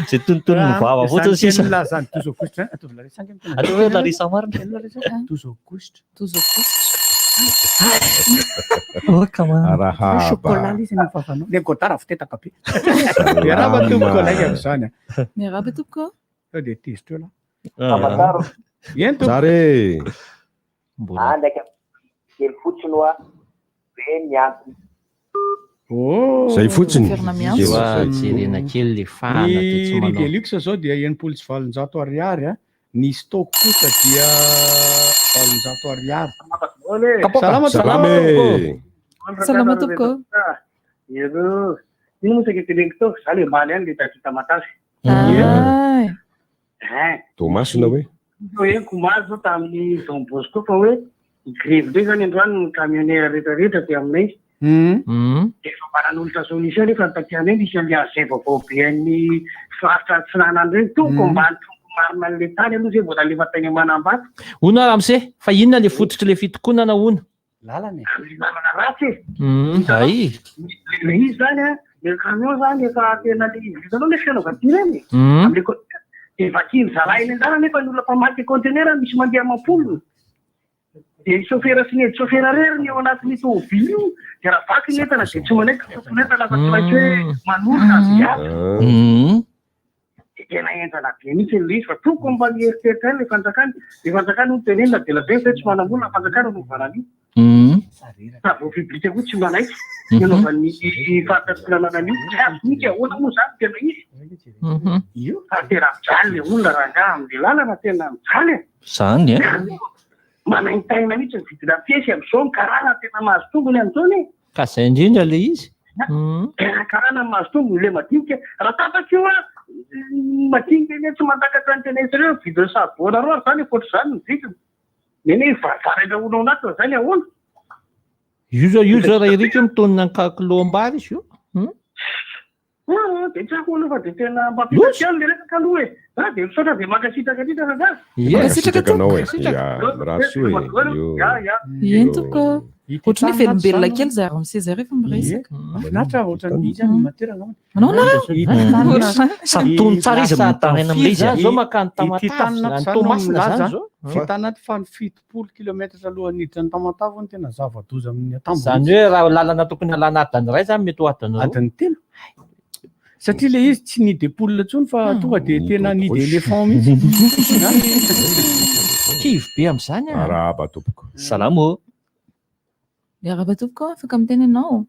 zay tonotony mivava fotsiny sisa zany dozy aogositra atao hoe larisa marina dozy aogositra dozy aogositra chocolat izy ny fafanao le godara fitetaka be miaraba tompoko alaiky am'izany miaraba tompoko sao dia tezitra eo Amataro zare ndraiky kely fotsiny oa be miantony zay fotsiny jerena kely le fana ny Ridelux zao dia enimpolo sy valonjato ariary ny stock kosa dia valonjato ariary salama tompoko ero ino moa saketenengy tao za le maly any le tadita matasy tomasina hoe hoe komazy zao tamin'ny Don Bosco fa hoe grevy ndray zany androany ny camionnaire rehetrarehetra ty aminay efa maran'olitra solution nefa nitakianay nisy aliazay vaovao be an'ny faritra tsinanany reny toko mbany toko marina an'le tany aloha zay vola lefa tany manambato ona ramse fa inona le fototry le fitokonana ona lalany lalana ratsy ay le izy zany le camion zany efa tena le vitanao le fianaovati reny amle vakiny zalainy andara nefa ny olona mpamaky contener misy mandeha mampolo dia ny chauffeur sy ny chauffeur rery ny eo anatin'ny tômobily io dia raha vaky ny entana dia tsy manaiky sotoneta lafa tsy maintsy hoe manolotra azy iaby dia tena entana be mihitsy le izy fa toko mba ny eritreritra any le fanjakany no tenenina dia labe fa tsy manambola fanjakany no varan'io fa vao publika koa tsy manaiky nanaovan'ny fahatatsinananan'io tsy azo mihitsy ahoana moa zany tena izy fa tena mijaly le olona raha amin'le lalana tena mijaly zany manaintaina mihitsy ny vidina piesy amin'izao karana tena mahazo tombony amin'izao ka zay indrindra le izy tena karana mahazo tombony le madinika raha tapaka io madinika iny tsy mandakatra ny tena izy reo vidiny savona roa zany efotra zany ny vidiny neny varevy olona anaty zany ahoana io zao raha irika mitonina ny kakilo ambary izy io dia tsy ahoana fa dia tena mampitaky any le resaka aloha e dia misaotra dia makasitraka titraka gazy makasitrakanao e ratsy hoe eny toko ohatry ny velombelona kely zay ary mise zay rehefa miresaka natra ohatrany izy any materana manao nareo samy tony tsara izy mitaraina amin'le izy zao makany Tamatavy fitanaty fany 70 kilometra alohan'ny hiditra ny Tamatavy ny tena zava-doza amin'ny atambo zany hoe raha lalana tokony alana adiny ray zany mety ho adiny telo satria le izy tsy nidy poule ntsony fa tonga dia tena nidy éléphant mihitsy kivy be amin'izany araba tompoko salamo Miarahaba tompoko afaka mitenenao.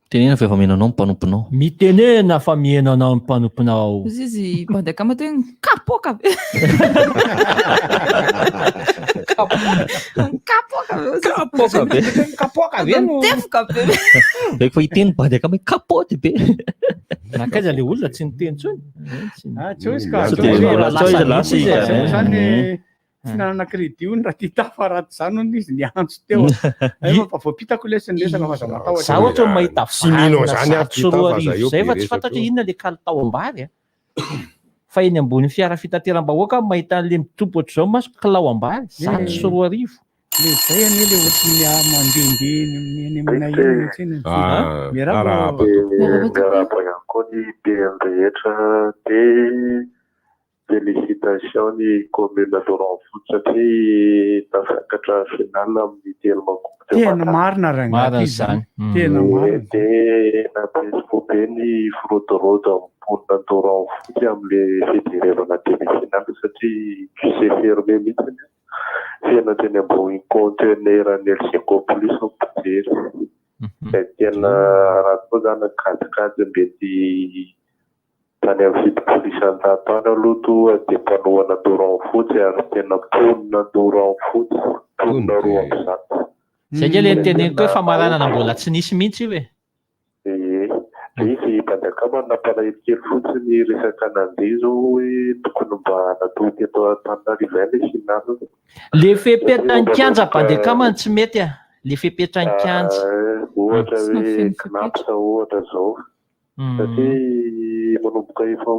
Tenena fa efa mihenanao ny mpanomponao. Mitenena fa mihenanao ny mpanomponao. Izy izy mpandeha mato hoe kapoaka be. Kapoaka be. Kapoaka be. Kapoaka be no. Tefoka be. Beko fa hiteny mpandeha hoe kapoty be. Nakaiza le olona tsy niteny tsony. Tsy hoy ka. Lasa zany finanana crédit ony raha tia tafaraty zany ony izy niantso teo. Efa voapitako lesy ny resaka fa za matahotra. Za ohatra mahita zay fa tsy fantatra inona le kalitao ambary. Fa eny ambony fiara fitateram-bahoaka mahita an'le mitompo ohatr'izao maso kilao ambary 140. Le zay anie le ohatry mandehandeha eny aminay eny tsiny. Miarahaba ihany koa ny PM rehetra dia félicitations ny commune d'Oranfouty satria tafakatra final amin'ny telo makopo. Tena marina Marina zany. Tena marina. Dia nampiaisiko be ny frôdorôdo amponina d'Oranfouty amin'le fijerevana demi-finale satria guichet fermé mihitsy. Fiana teny ambony conteneur any LCK plus ampijery. Tena raha koa zany kajikajy mety tany amin'ny fitopolo isan-tato any aloha toa dia mpanohana d'Oranfouty ary tena mponina d'Oranfouty mponina roa amby zato. Zay ke le teneniko hoe famaranana mbola tsy nisy mihitsy io e. Izy mpanjakama nampalahelo kely fotsiny resaka nandeha zao hoe tokony mba natoky eto Antananarivo le finale. Le fepetran-kianja mpanjakama tsy mety a. Le fepetran-kianja. Ohatra hoe knapsa ohatra zao. Satria manomboka efa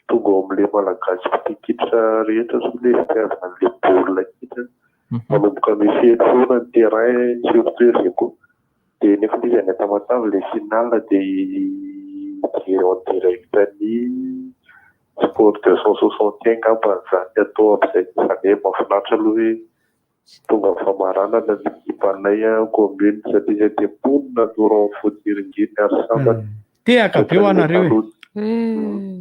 tonga ao amin'ilay malagasy mpitikitra rehetra so le fitiavana an'ilay baolina kitra. Manomboka misy foana ny terrain surtout aveko. Dia nefa izy any Tamatave le finale dia jery en direct ny sport 261 ngamba zany atao amin'izay zany hoe mahafinaritra aloha hoe tonga famaranana ny ekipanay commune satria izay dia mponina d'Oranfouty ringiny ary sambany. Tehaka be ho anareo e.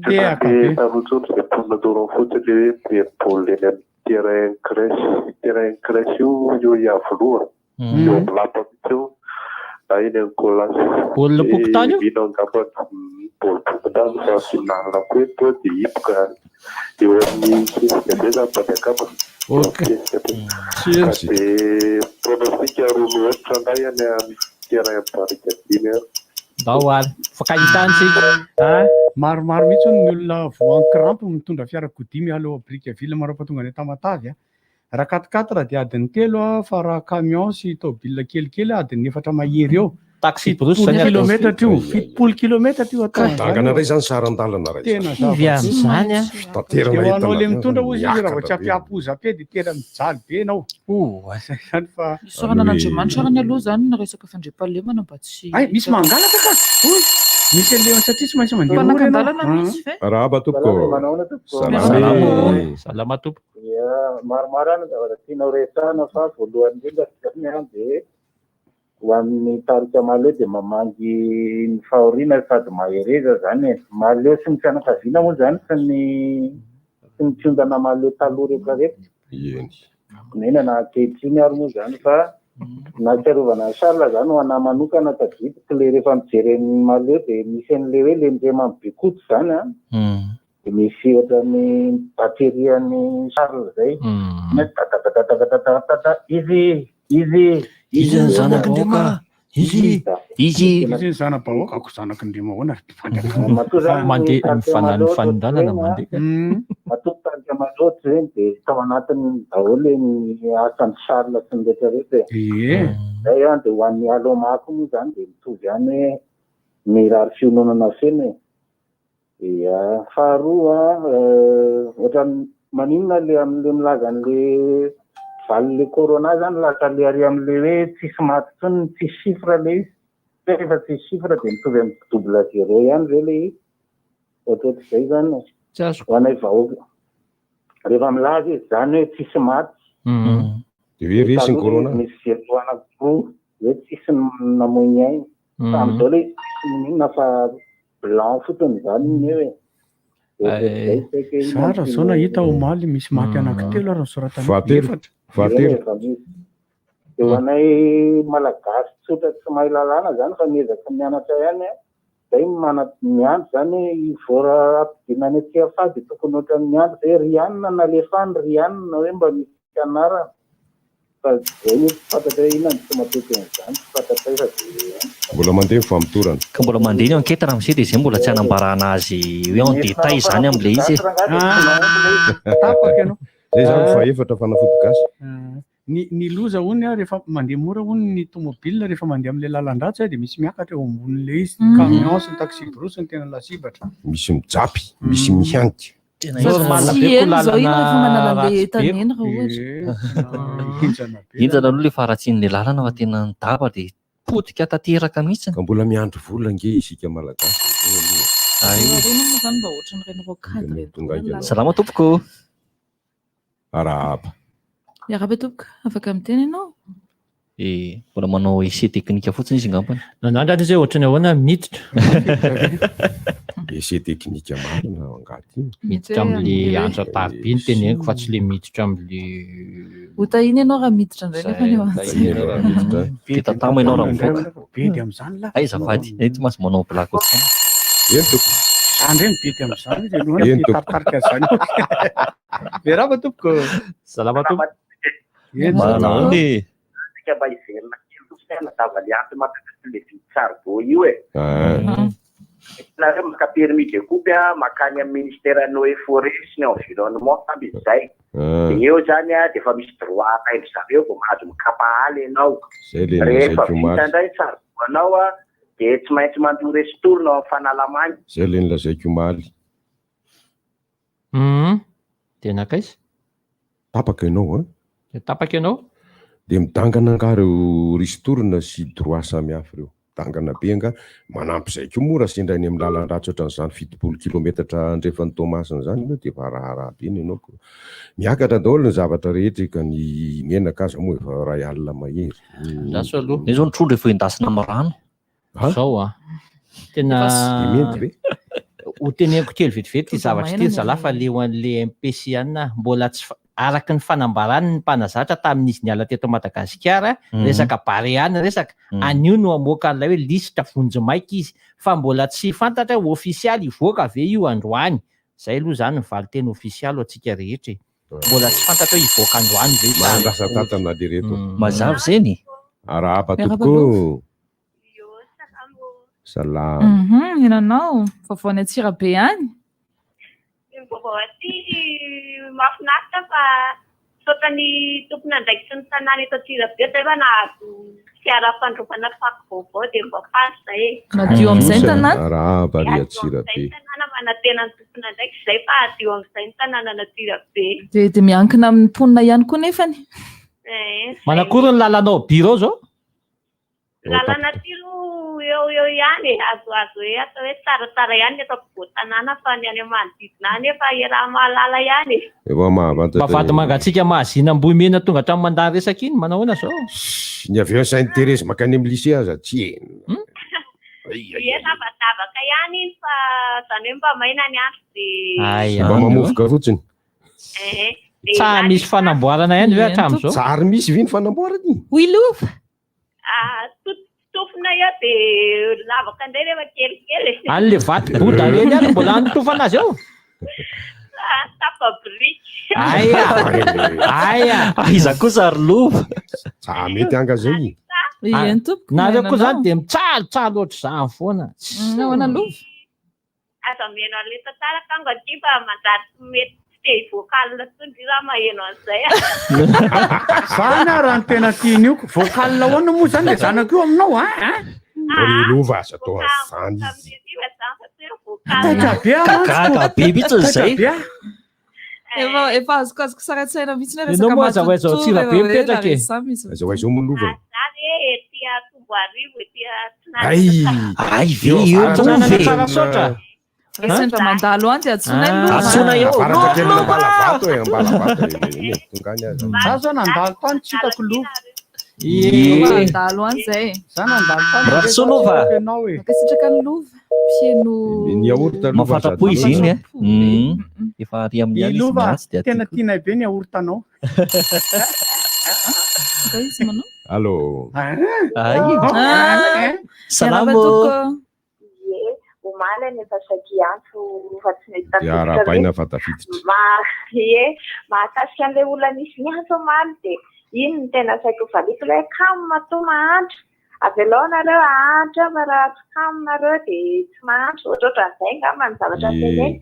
Tehaka be. Tarotsony izay mponina d'Oranfouty le hoe be baolina eny amin'ny terrain crèche. Terrain crèche io iavoloha. Io amin'ny lapa mihitsy io. Na eny amin'ny kolasy. Baolina pokotany io? Vino angamba baolina pokotany fa finale koa eto dia hipoka eo amin'ny sisy mpanjakama. Dia pronostika roa ohatra nday any amin'ny terrain barikadiny. Dahoary, fakahitany sika. Maromaro mihitsy ny olona voan crampe mitondra fiarakodia mialoha Brickaville marapatonga any Tamatave. Raha 4x4 dia adiny 3 fa raha camion sy tômôbila kelikely adiny 4 mahery eo. Taxi brus zany kilometra tio, 70 kilometra tio atao. Dangana ray zany sarandalana ray. Tena zany a. Taterana anao le mitondra ozy izy raha tsy ampiapoza be dia tena mijaly be anao. Zany fa Sorana n'Andriamanitra arany aloha zany ny resaka fandriam-pahalemana mba tsy. Ay, misy mangalaka ka. Misy leon satria tsy maintsy mandeha Mpanakandalana misy fe. Rahaba tompoko. Salama tompoko. Maromaro any zavatra tianao resahana fa voalohany indrindra fiany dia ho amin'ny tarika maleo dia mamangy ny fahoriana sady mahereza zany. Maleo sy ny fianakaviana moa zany sy ny fiondana maleo taloha rehetrarehetra. Nenana ankehitriny ary moa zany fa nahatsiarovana Charles zany ho anahy manokana tadidiko le rehefa mijery ny maleo dia misy an'le hoe le ndrema mibikoto zany a. Dia misy ohatra ny baterian'ny Charles zay. Izy ny zanak'Andriamanitra. Izy ny zanam-bahoaka ako zanak'Andriamanitra mandeha hoana. mifanany fanindalana mandeha. Matomboka Andriamanitra zany dia tao anatin'ny daholo ny asan'ny Charles sy ny rehetrarehetra. Zay dia ho an'ny alomako moa zany dia mitovy ihany hoe mirary fiononana feno. Dia faharoa ohatra maninona le amin'le milaza an'le valy corona zany lasa le ary amin'le hoe tsisy maty tsony tsisy chiffre le izy. Rehefa tsisy chiffre dia mitovy amin'ny double 0 ihany re le izy. Ohatrohatr'izay zany. Ho anay vahoaka. Rehefa milaza izy zany hoe tsisy maty. Dia hoe resy ny corona. Misy zero anankiroa hoe tsisy namoy ainy. Fa amin'izao le inona fa blanc fotony zany ny hoe. Sara zao nahita omaly misy maty anankitelo ary nisoratana efatra. eo anay malagasy tsotra tsy mahay lalàna zany fa miezaka mianatra ihany zay miandro zany vora ampidina any aty afady tokony ohatran'ny miandro zay rianina na lefany rianina hoe mba misy fianarana fa zay ny fantatra inona tsy matety an'izany tsy fantatra fa mbola mandeha ny famitorana ka mbola mandeha ny enquête raha misy dia zay mbola tsy hanambarana azy hoe en détail zany am'le izy tapaka ianao zay zany fa efatra fanafody gasy ny loza hony a rehefa mandeha mora hony ny tomobile rehefa mandeha amin'le lalan-dratsy dia misy miakatra eo ambonin'le izy camion sy ny taxi brosy ny tena lasibatra misy mijapy misy mihanty injana aloha le faratsin'le lalana fa tena nidaba dia potika tanteraka mihitsy ka mbola miandro vola nge isika malagasy salama tompoko arahaba Iaraba tompoko afaka miteny ianao mbola manao essai teknika fotsiny izy ngampany nanandratra zay ohatrany ahoana miditra essai teknika marina angaty miditra am'le andra tarby ny teneniko fa tsy le miditra am'le hotahiny ianao raha miditra indray nefa fitatama ianao raha mivoaka bedy am'izany la zafady tsy masy manao plako eny toko andre ny bedy am'izany lohana mitaritarika zany verava tompoko salama tompoko manany mba iverina kely tosaina davalianty matakaty le vidy sarbo io nareo maka permis de coupe makany amin'ny ministère anao e forêt sy ny environnement aby izay de eo zany de efa misy droit ataindry zareo vao mahazo mikapahaly ianao rehefa vita indray sarbo anao de tsy maintsy mandoa restorona amin'ny fanalamany zay le nilazaiko omaly tena kaizy tapaka ianao tapaka ianao de midangana nga reo ristorina sy droit samy hafa reo dangana be nga manampy zay ko mora sindrany amin'ny lalan-dratsy ohatran'izany 70 kilometatra andrefan'ny tomasina zany de efa raharaha be ny ianao ko miakatra daholo ny zavatra rehetra ka ny menaka aza moa efa ray alina mahery daso aloha ny zao nitrondro efa endasina amin'ny rano zao tena ho teneko kely vetivety ty zavatra ty zalahy fa le ho an'le MPCN mbola tsy araky ny fanambarany ny mpanazatra tamin'izy niala teto Madagasikara resaka bareany resaka anio no amoaka an'ilay hoe lisitra vonjy maika izy fa mbola tsy fantatra ofisialy ivoaka ave io androany zay aloha zany ny valiteny ofisialy atsika rehetra mbola tsy fantatra hoe ivoaka androany ve mandasa tatana le reto mazava zany arahaba topoko salama inanao vaovao ny Atsirabe any vaovao aty mahafinaritra fa sotran'ny tompona andraikitra ny tanàna eto Atsirabe zay fa nahazo fiara fandrovana fako vaovao dia mba fasy zay madio amin'izay ny tanàna arahaba ry Atsirabe tanàna manatena ny tompona andraikitra zay fa adio amin'izay ny tanàna ny Atsirabe de miankina amin'ny mponina ihany koa nefany manakory ny lalanao bureau zao lalana tiro eo ihany azoazo hoe atao hoe tsaratsara ihany eto ampovoan-tanàna fa ny any manodidina any efa raha mahalala ihany efa mavady mangatsika mahazina amboy mena tonga hatramin'ny mandany resaka iny manao hoana zao ny avy eo Sainte Thérèse makany amin'ny lycée aza tsy ena vadavaka ihany iny fa zany hoe mba maina ny andro de mba mamovoka fotsiny tsara misy fanamboarana ihany hoe hatramin'izao tsary misy vi ny fanamboarany oilova tofona eo de lavaka indray rehefa kelikely an'le vaty boda reny any mbola anotofana azy eo tapabriky aya iza kosa ary lova sa mety anga zay nareo koa zany de mitsalotsalo ohatry zany foana nahoana lova aza meno an'le tantara kango aty fa manjary mety te vokalina tondry raha maheno an'izay zany raha ny tena tiany io vokalina hoana moa zany le zanako io aminao lova aza atao azany kakabe mihitsy zay efa azokazoko saratsaina mihitsy enao moa aza hoaiza Atsirabe mipetraka aza hoaiza molova zany hoe etya Tomboarivo etya ay ve io tanàna tsara sotra sendra mandalo any de atsona eo ambalavato za zao nandalo tany tsy hitako lova mandalo any zay za nandalo tany ratsonova makasitraka ny lova fieno mafatra-po izy iny efa ary amin'ny i lova tena tianay be ny aortanao izy manao Allô. Salamo. Omaly efa saky antso fa tsy mety Dia arahabaina fa tafiditra. mahakasika an'ilay olona misy miantso omaly dia ino no tena saiko valiko ilay kamo matoa mahantra avy aloha nareo ahantra fa raha tsy kamo nareo dia tsy mahantra ohatrohatran'izay ngamba ny zavatra teneny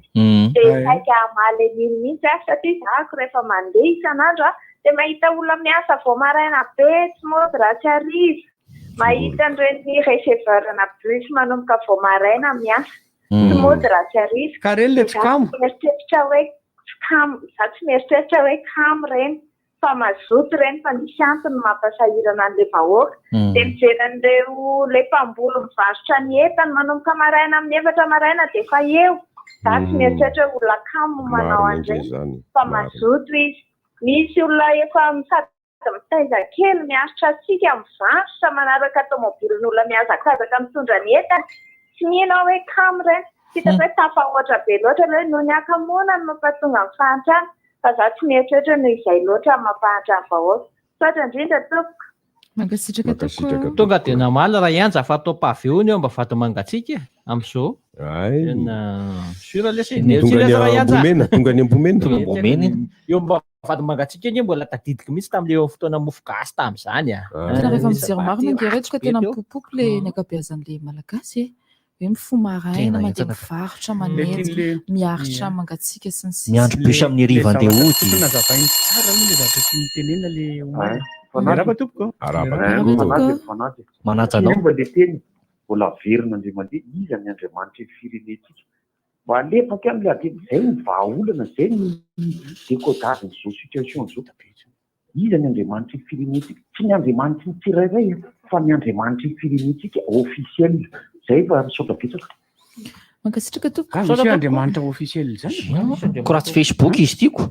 dia saika amaly an'iny mihitsy satria zako rehefa mandeha isan'andro dia mahita olona miasa vao maraina be tsy mody raha tsy hariva mahita an'ireny receveur-na bus manomboka vao maraina miasa tsy mody raha tsy hariva ka reny le tsy kamo mieritreritra hoe tsy kamo za tsy mieritreritra hoe kamo reny fa mazoto reny fa misy antony mampasahirana an'ilay vahoaka dia mijery an'ireo le mpamboly mivarotra ny entany manomboka maraina amin'ny 4 maraina dia efa eo za tsy mieritreritra hoe olona kamo manao an'ireny fa mazoto izy misy olona efa misady mitaiza kely miaritra atsika mivarotra manaraka tomobilin'olona mihazakazaka mitondra ny entany tsy mino hoe kamo reny hitako hoe tafahoatra be loatra hoe noho ny akamoana no mampatonga ny fahantrana fa za tsy mieritreritra noho izay loatra mampahatra ny vahoaka soatra indrindra tompoko Mangasitraka tokoa. Tonga dia namaly raha ianja fa atao paviony eo mba vato mangatsika amin'izao. Tena sura lesy. Tonga ny ambomena. Eo mba vato mangatsika eny mbola tadidiko mihitsy tamin'ilay fotoana mofo gasy tamin'izany. Tena rehefa mijery maro mangeretsika tena mipopoky le ny ankabeazan'ilay malagasy hoe mifoha maraina mandeha mivarotra manenjy miaritra mangatsika sy ny sisa. Miandro bus amin'ny riva andeha ody. Nazavainy tsara ny le zavatra tsy mitenena le omaly. Araba tompoko. Manajanao. Mba le teny mbola verina Andriamanitra iza ny Andriamanitra ny firenetsika. Mba alepaka amin'ilay adiny izay ny vahaolana izay ny décodage zao situation zao. Iza ny Andriamanitra ny firenetsika. Tsy ny Andriamanitra ny tsirairay fa ny Andriamanitra ny firenetsika officiel. Zay fa misaotra betsaka. Mankasitraka tompoko. Misy Andriamanitra officiel zany. Koa ratsy Facebook izy tiako.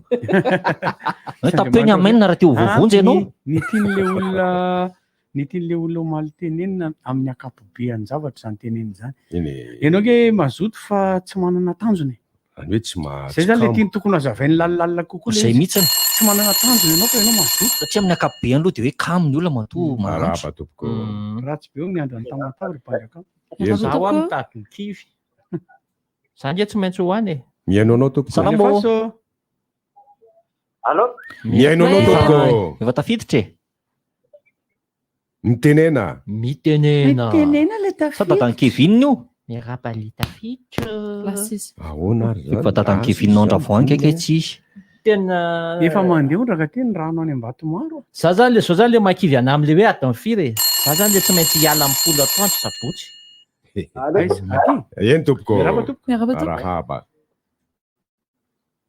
Tapeny amenna raha teo vovonjy ianao. Ny tian'ilay olona omaly tenenina amin'ny akapobeany zavatra zany tenenina zany. Ianao ge mazoto fa tsy manana tanjony. Zay zany le tiany tokony hazavainy lalala kokoa. Zay mihitsy tsy manana tanjony ianao fa ianao mazoto. Satria amin'ny akapobeany aloha dia hoe kamo ny olona matoa maraba tompoko. Ratsy be ny andro ny tamatavy bangaka. Zaho aho mitady ny kivy. Zany dia tsy maintsy hoany. Miaino anao tompoko. Salamo. Allô? Miaino anao tompoko. Efa tafiditra e. Mitenena. Mitenena le tafiditra. Fa dadan'ny Kevin io. Miaraba le tafiditra. Ahoana ary zany. Fa dadan'ny Kevin Andravoahangy ke tsisy. Tena efa mandeha ondraka teny rano any Ambatomaro. Za zany le zany le makivy ana amin'le hoe adiny firy. Za zany le tsy maintsy hiala amin'ny folo atoandro sabotsy. Eny tompoko. Rahaba.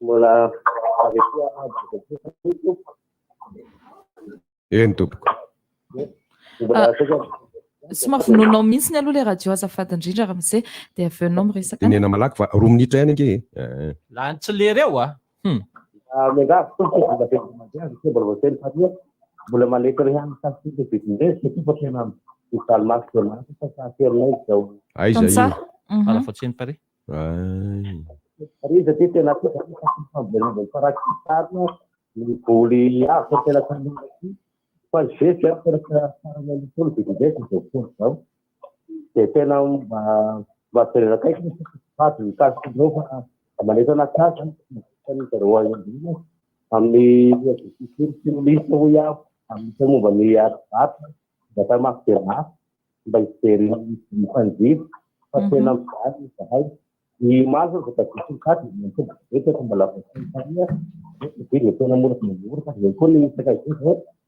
Mbola eny tompoko. Somary vononao mihitsy ny aloha le radio azafady indrindra raha amin'izay dia avenao miresaka. Tenena malaky fa 2 minitra ihany ange. La tsy lereo a. Mbola maleka ihany tasika betindray satria tena total max jornal fa safirinay zao. Aiza io. Ala fotsiny pare. Ariza ty tena farakisarina ny voly avy tena tanety fa zesy a tena sarana litolo betindray zao. Dia tena mba terena kaiky faty mikasikinao fa maleka nakasa zareo aindrina amin'ny lista ho iaho amin'ny momba ny arabata data mafiderna mba hijery mifanjiry fa tena mizaly zahay ny maro fa takisokady mitombetaka mbola fania dia tena mora mora fa zay koa ny sakaizy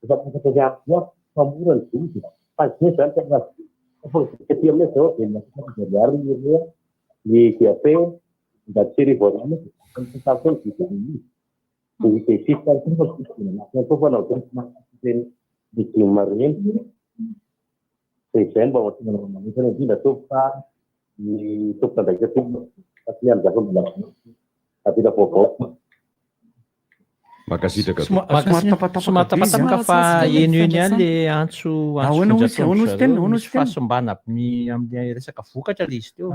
efa pakatariako fa mora ny zozy fa zay zany tena ketỳ aminay zao dia masakariary ny GAP mba tsery voarana sakafo ny Jadi sisa itu itu pun ada macam di Marin, saya bawa teman-teman itu nanti datuk di datuk tanda itu tapi yang dapat belakang tapi dah pokok. Makasih dekat. Somatapatabaka fa eny ihany le antso fahasombana amin'ny resaka vokatra le izy teo.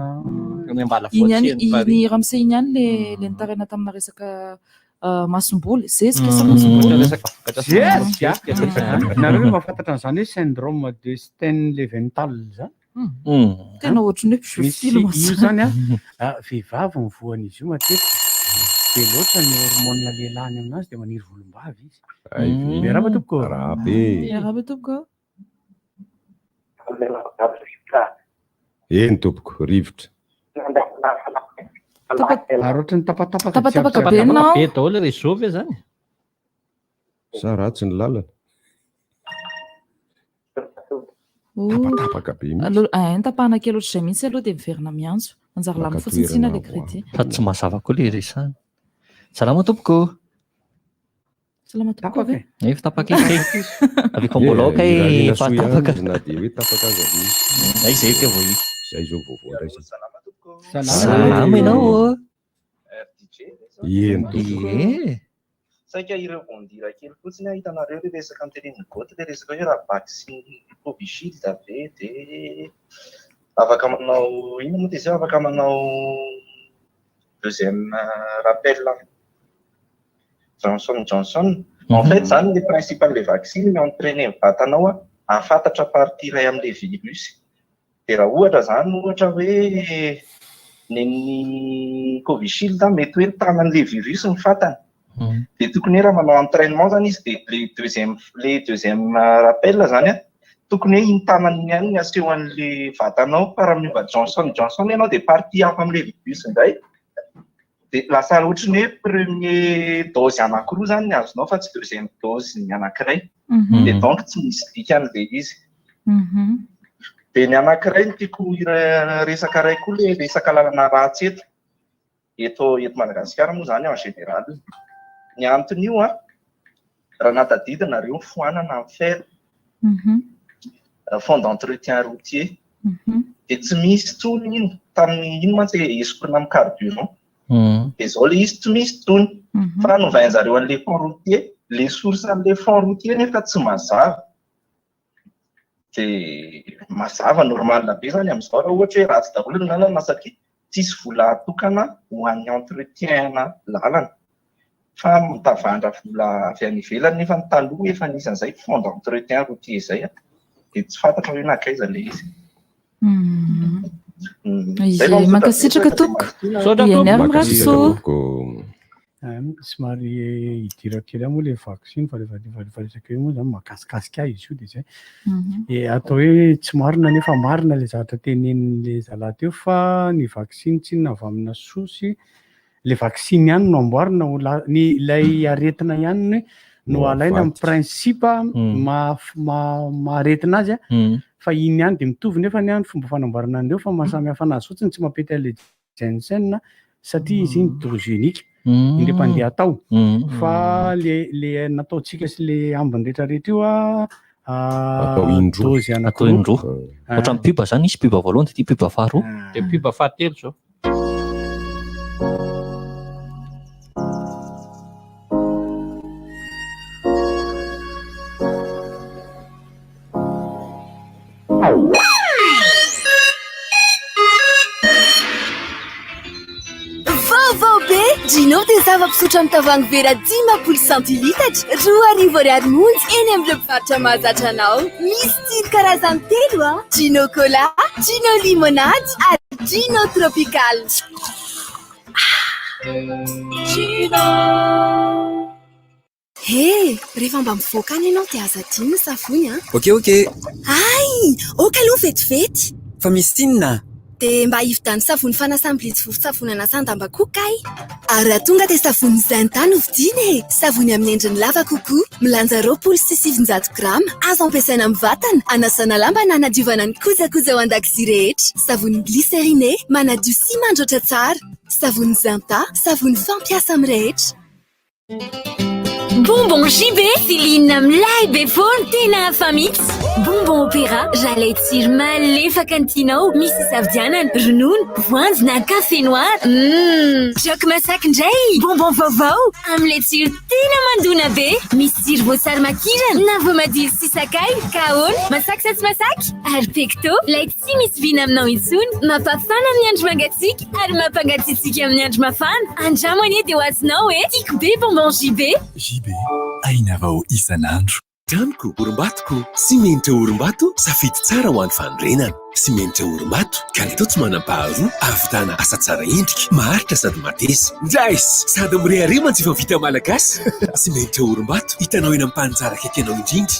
Iny raha misy iny ihany le nitarena tamina resaka masomboly zezika sa masomboly zezika nareo hoe mahafantatra an'izany hoe syndrome de Sten-Leventhal zany tena ohatrany hoe misy io zany vehivavy mivoan'izy io matetika de loatra ny hormone lehilahy aminazy de maniry volom-bavy izy miarahaba tompoko miarahaba tompoko eny tompoko rivotra aroatra ny tapatapaka be nao be daholo réseau ve zany sa ratsy ny lalana tapatapaka be tapahana kely ohatr'izay mihitsy aloha de miverina miantso manjary lamy fotsiny tsina le crédit fa tsy mazava koa le resany salama tompoko salama tompoko ve efa tapaka aveko mboloka e fa tapaka na de hoe tapaka aza ay zay ke vo zay zao voavoa salama ianao eny tompoko saika ireo vondira kely fotsiny ahitanareo le resaka anteneny goty le resaka hoe raha vaccine Covishield ave de afaka manao ino moa de zay afaka manao deuxième rappel Johnson en fait zany le principal le vaccine mais entraîner vatanao afantatra partie ray am'le virus de raha ohatra zany ohatra hoe neny Covishield mety hoe tanan'le virus ny fatany de tokony raha manao entraînement zany izy de le deuxième rappel zany tokony hoe iny tanany ihany ny aseho an'le vatanao para miova Johnson ianao de partie hafa am'le virus indray de lasa ohatrany hoe premier dose anankiroa zany ny azonao fa tsy deuxième dose ny anankiray de donc tsy misy dikan'le izy de ny anankiray ny tiako resaka ray koa le resaka lalana ratsy eto Madagasikara moa zany en général ny antony io raha natadidinareo foanana amin'ny fer fond d'entretien routier de tsy misy tsony ino tamin'ny ino mantsy escorina amin'ny carburant de zao le izy tsy misy tsony fa novainjareo an'le fond routier le source an'le fond routier nefa tsy mazava de mazava normal be zany amin'izao raha ohatra hoe ratsy daholo ny lalana satria tsisy vola atokana ho an'ny entretien na lalana fa mitavandra vola avy any ivelany nefa ny taloha efa nisy an'izay fond d'entretien routier zay de tsy fantatra hoe nakaiza le izy mankasitraka tompoko iany ary mirakoso somary hidira kely moa le vaccine fa rehefa resaka eo moa zany mahakasikasika izy io de zay atao hoe tsy marina nefa marina le zavatra tenenin'le zalahy teo fa ny vaccine tsy inona avy amina sosy le vaccine ihany no amboarina ny ilay aretina ihany no alaina amin'ny principe maharetina azy fa iny ihany de mitovy nefa ny ihany fomba fanamboarana an'ireo fa mahasamy hafa anazy fotsiny tsy mampety an'le Janssen satria izy iny dose unique indray-pandeha atao fa le nataontsika sy le ambiny rehetrarehetra io dose anatao ohatrany piba zany isy piba voalohany de ty piba faharoa de piba fahatelo zao Gino dia zava-pisotro amin'ny tavoahangy vera 10 centilitatra 2,20 monja eny amin'ny mpivarotra mahazatra anao. Misy tsiro karazany telo Gino Cola, Gino Limonade ary Gino Tropical. Gino! Hey, rehefa mba mivoaka any ianao dia aza Gino savony Ok. Ay, oka aloha vetivety. Fa misy tinina dia mba hividany savony fanasam-bilitsy vovon-tsavony anasan-damba kokay. Ary tonga dia savony Zinta no vidiny savony amin'ny endriny lava kokoa milanja 700 grama azo ampiasaina amin'ny vatana anasana lamba na anadiovana ny kojakoja ao an-dakozia rehetra. Savony glycériné manadio sy mandroatra tsara. Savony Zinta savony fampiasa amin'ny rehetra. Bonbon JB, Céline Mlay Befone, tena famix. Bonbon opéra, j'allais tsiro malefaka ny tianao. Misy savidianana, ronono, voanjo na café noir. Jok masaky indray. Bonbon vaovao am'le tsiro tena mandona be. Misy tsiro voasary makirana na voamadilo sy sakay. Kahoana, masaky sa tsy masaky? Ary pecto, lay tsy misy vina aminao intsony. Mampafana amin'ny andro mangatsiaka ary mampangatsiatsika amin'ny andro mafana. Andramo anie dia ho azonao tiako be bonbon JB. JB, aina vao isan'andro. Tamiko, Orimbatoko. Simenitra Orimbato, safidy tsara ho an'ny fanorenana. Simenitra Orimbato, kalitao tsy manam-paharoa, ahavitana asa tsara endrika, maharitra sady matesa. Njaisy, sady mireharemantsy efa vita malagasy. Simenitra Orimbato, hitanao eny amin'ny mpanjara akaiky anao indrindra.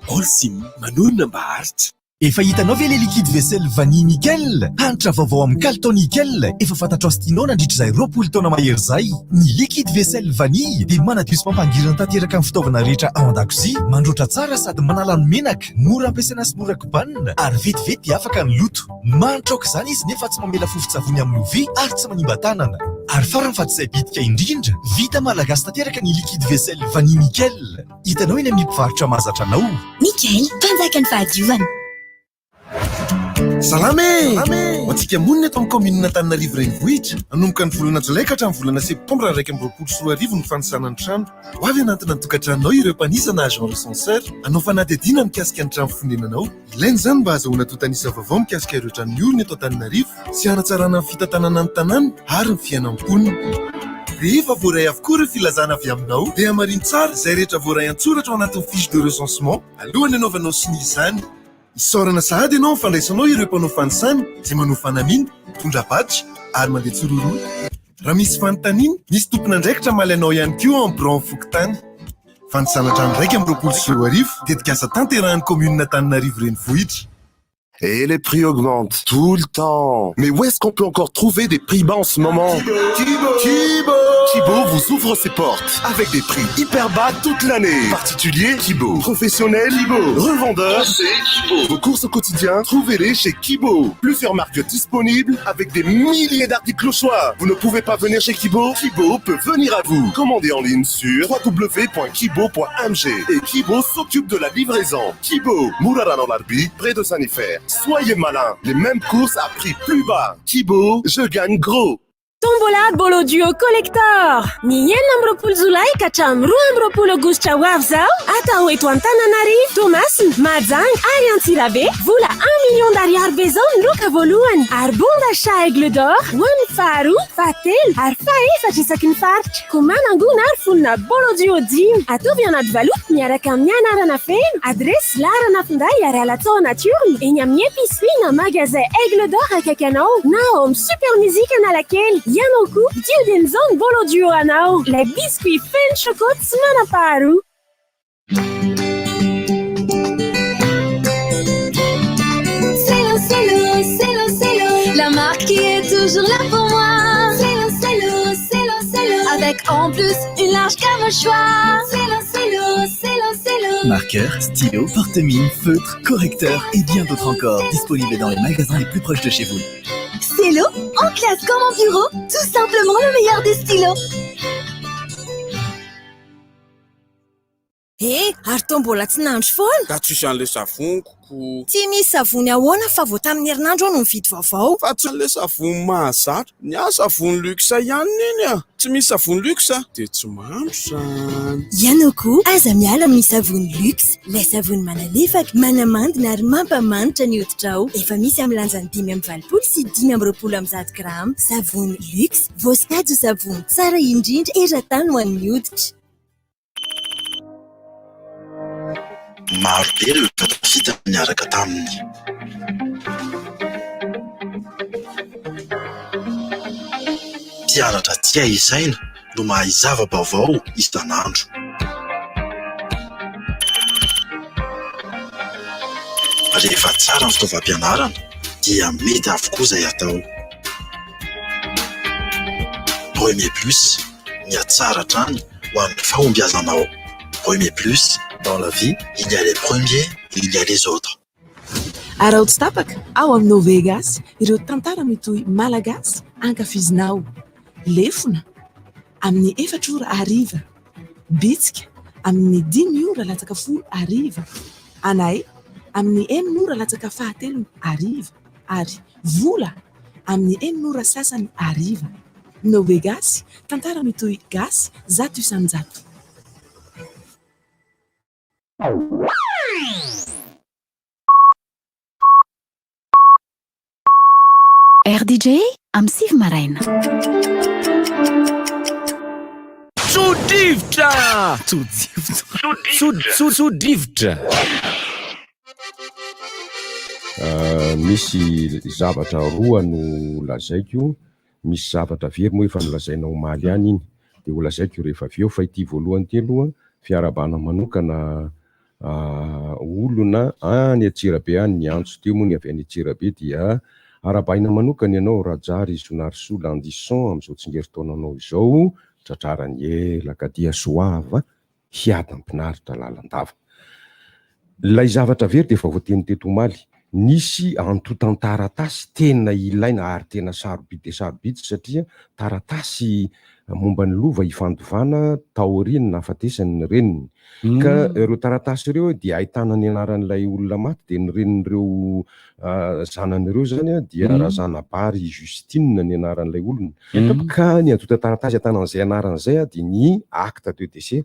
Olsim, manonona mba haritra. Efa hitanao ve le liquide vaisselle vanille nickel? Hanitra vaovao amin'ny Calton nickel. Efa fantatrao sy tianao nandritra izay 20 taona mahery zay. Ny liquide vaisselle vanille dia manadio sy mampangirana tanteraka amin'ny fitaovana rehetra ao an-dakozia, mandroatra tsara sady manala ny menaka, mora ampiasaina sy mora kobanina, ary vetivety dia afaka ny loto. Manitra aoka izany izy nefa tsy mamela fofotsavony amin'ny lovia ary tsy manimba tanana. Ary farany fahatsizay bitika indrindra, vita malagasy tanteraka ny liquide vaisselle vanille nickel. Hitanao eny amin'ny mpivarotra mahazatra anao. Nickel, mpanjaka ny fahadiovana. Salame! Antsika monina eto amin'ny commune Antananarivo renivohitra, hanomboka ny volana Jolay ka hatramin'ny volana Septambra 2024 ny fanosana ny trano. Ho avy anatina ny tokantranonao ireo mpanisa na agent recenseur, hanao fanadihadiana mikasika ny trano fonenanao. Ilainy izany mba ahazoana totanisa vaovao mikasika ireo trano miorina eto Antananarivo sy hanatsarana ny fitantanana ny tanàna ary ny fiainam-ponina. Rehefa voaray avokoa ireo filazana avy aminao, dia hamariny tsara izay rehetra voaray an-tsoratra ao anatin'ny fiche de recensement alohan'ny hanaovanao siny izany. Isaorana sahady ianao fandraisanao ireo mpanao fanosana izay manao fanamiana, mitondra batra ary mandeha tsororoa. Raha misy fanontaniana, misy tompona andraikitra malainao ihany koa en bran fokontany. Fanosana trano raika amin'ny 2024 dedikasa tanterahan'ny commune Antananarivo renivohitra. Et les prix augmentent tout le temps. Mais où est-ce qu'on peut encore trouver des prix bas en ce moment? Thibaut vous ouvre ses portes avec des prix hyper bas toute l'année. Particulier, Thibaut. Professionnel, Thibaut. Revendeur, c'est Thibaut. Vos courses au quotidien, trouvez-les chez Thibaut. Plusieurs marques disponibles avec des milliers d'articles au choix. Vous ne pouvez pas venir chez Thibaut? Thibaut peut venir à vous. Commandez en ligne sur www.thibaut.mg et Thibaut s'occupe de la livraison. Thibaut, Mourara dans l'Arbi, près de Saint-Néfer. Soyez malins, les mêmes courses à prix plus bas. Thibaut, je gagne gros. Tombola Bolo Duo Collector. Ny enina amby roapolo Jolay ka hatramin'ny 2 amby roapolo Aogositra ho avy zao atao eto Antananarivo, Toamasina, Mahajanga ary Antsirabe. Vola 1 million d'ariary be zao ny loka voalohany ary bon d'achat Aigle d'Or ho an'ny faharoa, fahatelo ary fahaefatra isaky ny faritra. Komanangona ary fonina Bolo Duo 10 ataovy anaty valoto miaraka amin'ny anarana feno, adresy Larana Finday ary Alatsao Natiorny eny amin'ny épicerie na magasin Aigle d'Or akaiky anao na ao amin'ny super musique Analakely. Yanoko, diodin zone Bolo Duo anao. Les biscuits Fen Chocolat tsy manam-paharoa. C'est la marque qui est toujours là pour moi. C'est l'eau. Avec en plus une large gamme au choix. C'est l'eau. Marqueur, stylo, porte-mine, feutre, correcteur et bien d'autres encore. Disponibles dans les magasins les plus proches de chez vous. Stylo, en classe comme en bureau, tout simplement le meilleur des stylos. Ary tao mbola tsy nandro foana. Da tsisy an'le savoniko. Tsy misy savony ahoana fa vao tamin'ny herinandro ao no mividy vaovao. Fa tsy an'le savony mahazatra. Ny savony luxe ihany iny Tsy misy savony luxe dia tsy mandro zany. Yanoko, aza miala amin'ny savony luxe. Ilay savony manalefaka, manamandina ary mampamanitra ny hoditra ao. Efa misy amin'ny lanjany 5.20 sy 5.20 grama. Savony luxe, voasitady savony tsara indrindra eran-tany ho an'ny hoditra. Maro be ireo vita miaraka taminy. Mpianatra tia isaina no mahay zava-baovao isan'andro. Rehefa tsara ny fitaovam-pianarana dia mety avokoa izay atao. Premier Plus, mihatsara hatrany ho amin'ny fahombiazanao. Premier Plus, dans la vie, il y a les premiers et il y a les autres. Arao tsy tapaka ao aminao Vegas ireo tantara mitohy malagasy ankafizinao. Lefona amin'ny 4 ora hariva, bitsika amin'ny 10 ora latsaka 10 hariva. Anay amin'ny 9 latsaka fahatelony ariva ary vola amin'ny 9 sasany ariva. Nové Gasy, tantara mitohy gasy zato isan-jato. RDJ amin'ny Sivy Maraina. Tsodrivotra! Tsodrivotra! Misy zavatra roa no lazaiko. Misy zavatra very moa efa nolazaina omaly ihany iny. Dia ho lazaiko rehefa avy eo fa ity voalohany ty aloha fiarabana manokana olona any Antsirabe any ny antso teo moa ny avy any Antsirabe dia arabaina manokana ianao Rajary Zonariso Landisson amin'izao tsingeritaonanao izao tratrarany elaka dia soava hiady ampinaritra lalandava. Ilay zavatra very dia efa voateny teto omaly. Nisy antotan-taratasy tena ilaina ary tena sarobidy satria taratasy momba ny lova ifandovana taoriany na hafatesany ny reniny. Ka ireo taratasy ireo dia ahitana ny anaran'ilay olona maty dia ny renin'ireo zanan'ireo zany dia Razanabary Justine ny anaran'ilay olona. Ka ny antotan-taratasy ahitana an'izay anaran'izay dia ny acte de décès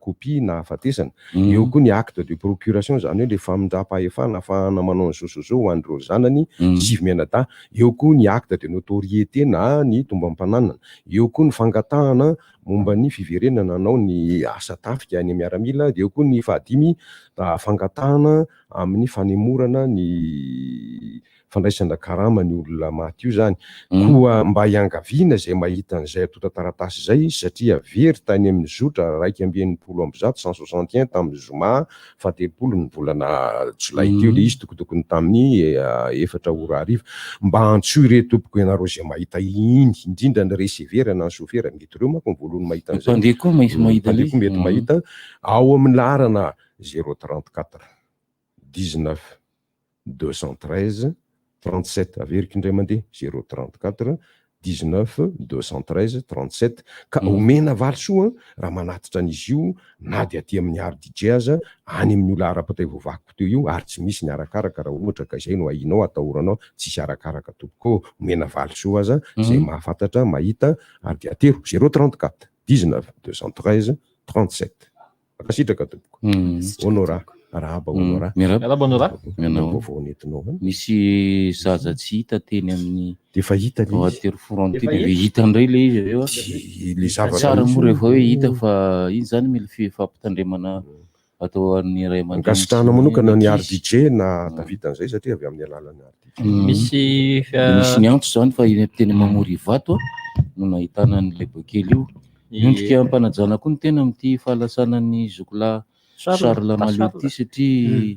copie na hafatesana. Eo koa ny acte de procuration zany hoe le famindram-pahefana ahafahana manao zao ho an'ireo zanany sivy mianadahy. Eo koa ny acte de notoriété na ny tombam-pananana. Eo koa ny fangatahana momba ny fiverenana anao ny asa tafika any miaramila. Eo koa ny fahadimy fangatahana amin'ny fanemorana ny fandraisana karama ny olona maty io zany. Koa mba hiangaviana zay mahita an'izay antotan-taratasy zay satria very tany amin'ny zotra 161 tamin'ny zoma 17 ny volana jolay teo le izy tokotokony tamin'ny 4 mba antsoy ireto tompoko ianareo zay mahita iny indrindra ny reseverana ny sofera mety reo manko ny voalohany mahita an'izay. Mpandeha koa mety mahita ao amin'ny laharana 034 19 213 37 averiko indray mandeha 034 19 213 37 ka omena valisoa raha manatitra an'izy io na dia aty amin'ny RDJ aza any amin'ny olona ara-patay voavako teo io ary tsy misy ny arakaraka raha ohatra ka izay no ahinao atahoranao tsisy arakaraka tompoko omena valisoa aza zay mahafantatra mahita ary dia atero 034 19 213 37 makasitraka tompoko honora Araba honora. Misy zaza tsy hita teny amin'ny defa hita le atero foron teny ve hita indray le izy aveo le zavatra tsara moa rehefa hoe hita fa iny zany mila fampitandremana atao amin'ny ray aman-dreny. Ankasitrahana manokana ny RDJ na tavita an'izay satria avy amin'ny alalan'ny RDJ. Misy ny antso zany fa iny teny Mamory Vato no nahitana ny lehibe kely io. Miondrika ampanajana koa ny tena amin'ity fahalasana ny zokola Charles Malioty satria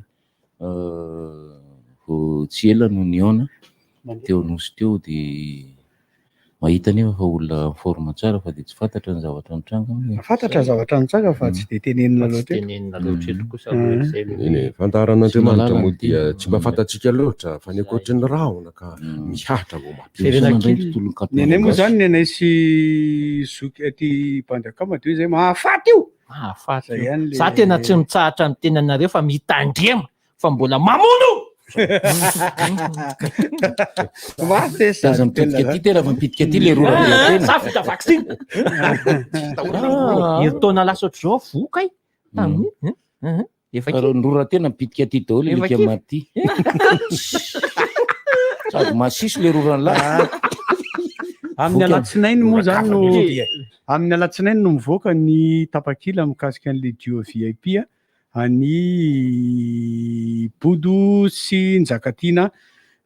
tsy ela no niona teo nosy teo dia mahita nefa fa olona forme tsara fa dia tsy fantatra ny zavatra nitranga. Fantatra zavatra nitranga fa tsy dia tenenina loatra. Fantaran'Andriamanitra moa dia tsy mba fantatsika loatra fa ny ankoatry ny rahona ka mihatra vao mampirina. Nenay moa zany nenay sy zoky aty Bandakama dia zay mahafaty io. Za tena tsy mitsahatra ny tenanareo fa mitandrema fa mbola mamono. Aza mipitika ty tena mipitika ty le rora tena. Safita vaccine. Taona lasa ohatr'izao voka efa ny rora tena mipitika ty daholo ilika maty. Sady masisy le rora lahy. Amin'ny alatsinainy moa zany no amin'ny alatsinainy no mivoaka ny tapakila mikasika an'le duo VIP any Bodo sy Njakatiana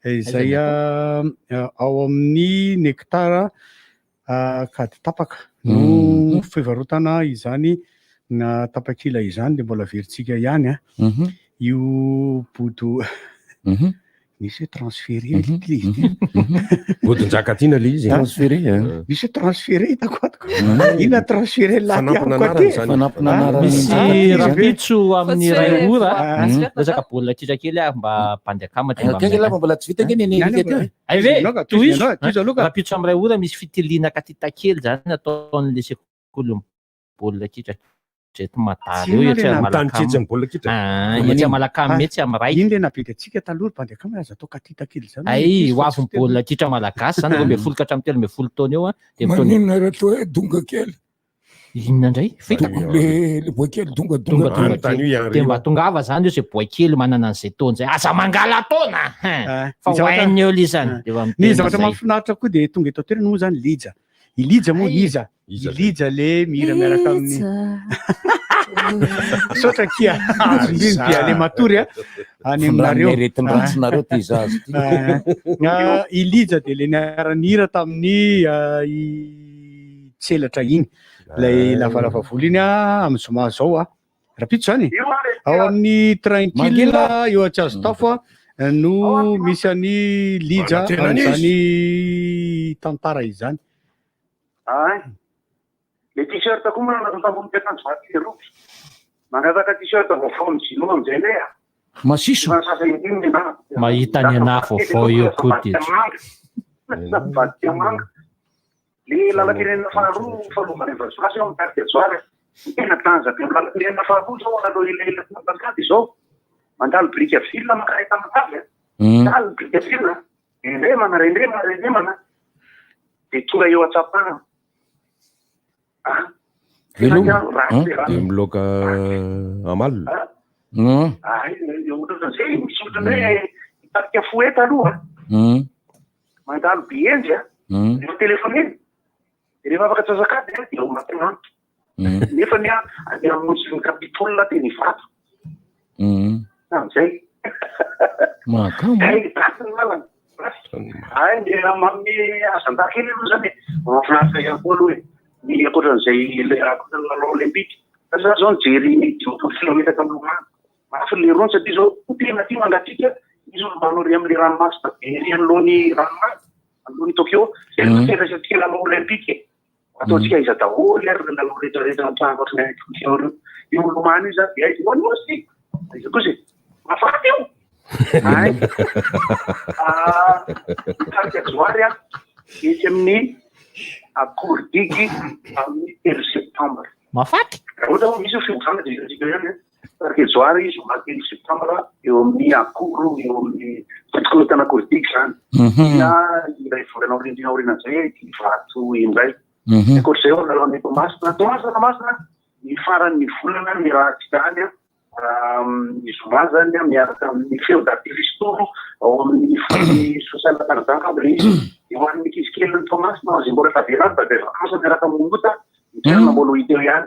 izay ao amin'ny nektara kady tapaka no fivarotana izany na tapakila izany dia mbola veritsika ihany io Bodo misy transféré Bodo Njakatiana le izy transféré misy transféré hitako atako ina transféré misy rapitso amin'ny ray ora resaka baolina kitra kely mba Bandakama mbola tsy vita nge rapitso amin'ny ray ora misy fitiliana katita kely zany ataon'le sekoly baolina kitra. Jeto Madary eo etsy Malakamy bola kitra. Etsy Malakamy metsy am'ray. Iny le napetratsika taloha mpandeha kamy aza atao katitakely zany. Ay hoavy baolina kitra malagasy zany 12 ka hatramin'ny 13 taona eo dia Maninona raha toa hoe donga kely. Inona indray? Fitako le boakely donga dia mba tongava zany io zay boakely manana an'izay taona zay aza mangala taona fa hoainy eo lisany. Ny zavatra mahafinaritra koa dia tonga eto toerana moa zany lija. I lija moa iza. I lija le mihira miaraka amin'ny sotra kia azondiny dia le matory any aminareo. Retin-dratsonareo ty zazy. I lija dia le niara-nihira tamin'ny tselatra iny. Lay lavalava volo iny amin'ny zoma zao rapito zany ao amin'ny tranquille eo Atsiazotafo no misy any lija zany tantara izany. Le t-shirt koa moa natao tambony akanjo vaky roky. Mangataka t-shirt vaovao mijino amin'izay le masiso. Mahita ny ana vaovao eo koa dia. Vaky manga. Le lalapirenena faharoa fahalovana invasiasy ao amin'ny carte d'Ivoire. Tena tanjaka amin'ny lalapirenena faharoa zao aloha ile tankady zao. Mandalo brika ville makaray tamatavy. Mandalo brika ville. Rendremana. Dia tonga eo atsapana. Dia miloaka amalina. Ohatran'izay misy ohatran'izay hitarika foeta aloha. Mandalo bienzy eo telefoneny. Rehefa afaka tsazakady dia ao matinanto. Nefa ny andeha hamonjy ny kapitolina teny vato. Amin'izay. Tasy ny lalana. Dia amin'ny azan-dakely aloha zany mahafinaritra ihany koa aloha ny akoatran'izay lalao olympique. Satria zao nijery 18 kilomètre tamilomano. Mafy le rony satria zao tena tia mangatsika izy olo manory amin'le ranomasina be ery anoloany ranomasina. Anoloany Tokyo, c'est le lalao olympique. Ataontsika iza daholo ary lalao rehetrarehetra atrano ohatrany io lomano io zany dia izy monosy. Izy koa zay mafaty io. Carte d'Ivoire etsy amin'ny Akordigy amin'ny 1 septembre. Mafaty. Ohatra hoe misy fivotrana dia atsika ihany Carte d'Ivoire izy zoma 1 septembre eo amin'ny Akoro eo amin'ny fikolotana Akordigy zany. Ilay volana aorian'izay vato indray. Ankoatr'izay ao lalao ny Tomasina ny faran'ny volana miarahantsika any ny zoma zany miaraka amin'ny feo d'artifice toro ao amin'ny fony sosial tanadaka aby le izy. Eo amin'ny kizikely ny Tomasina izay mbola taverany da vakansa miaraka mongota mitrana mbola hita eo ihany.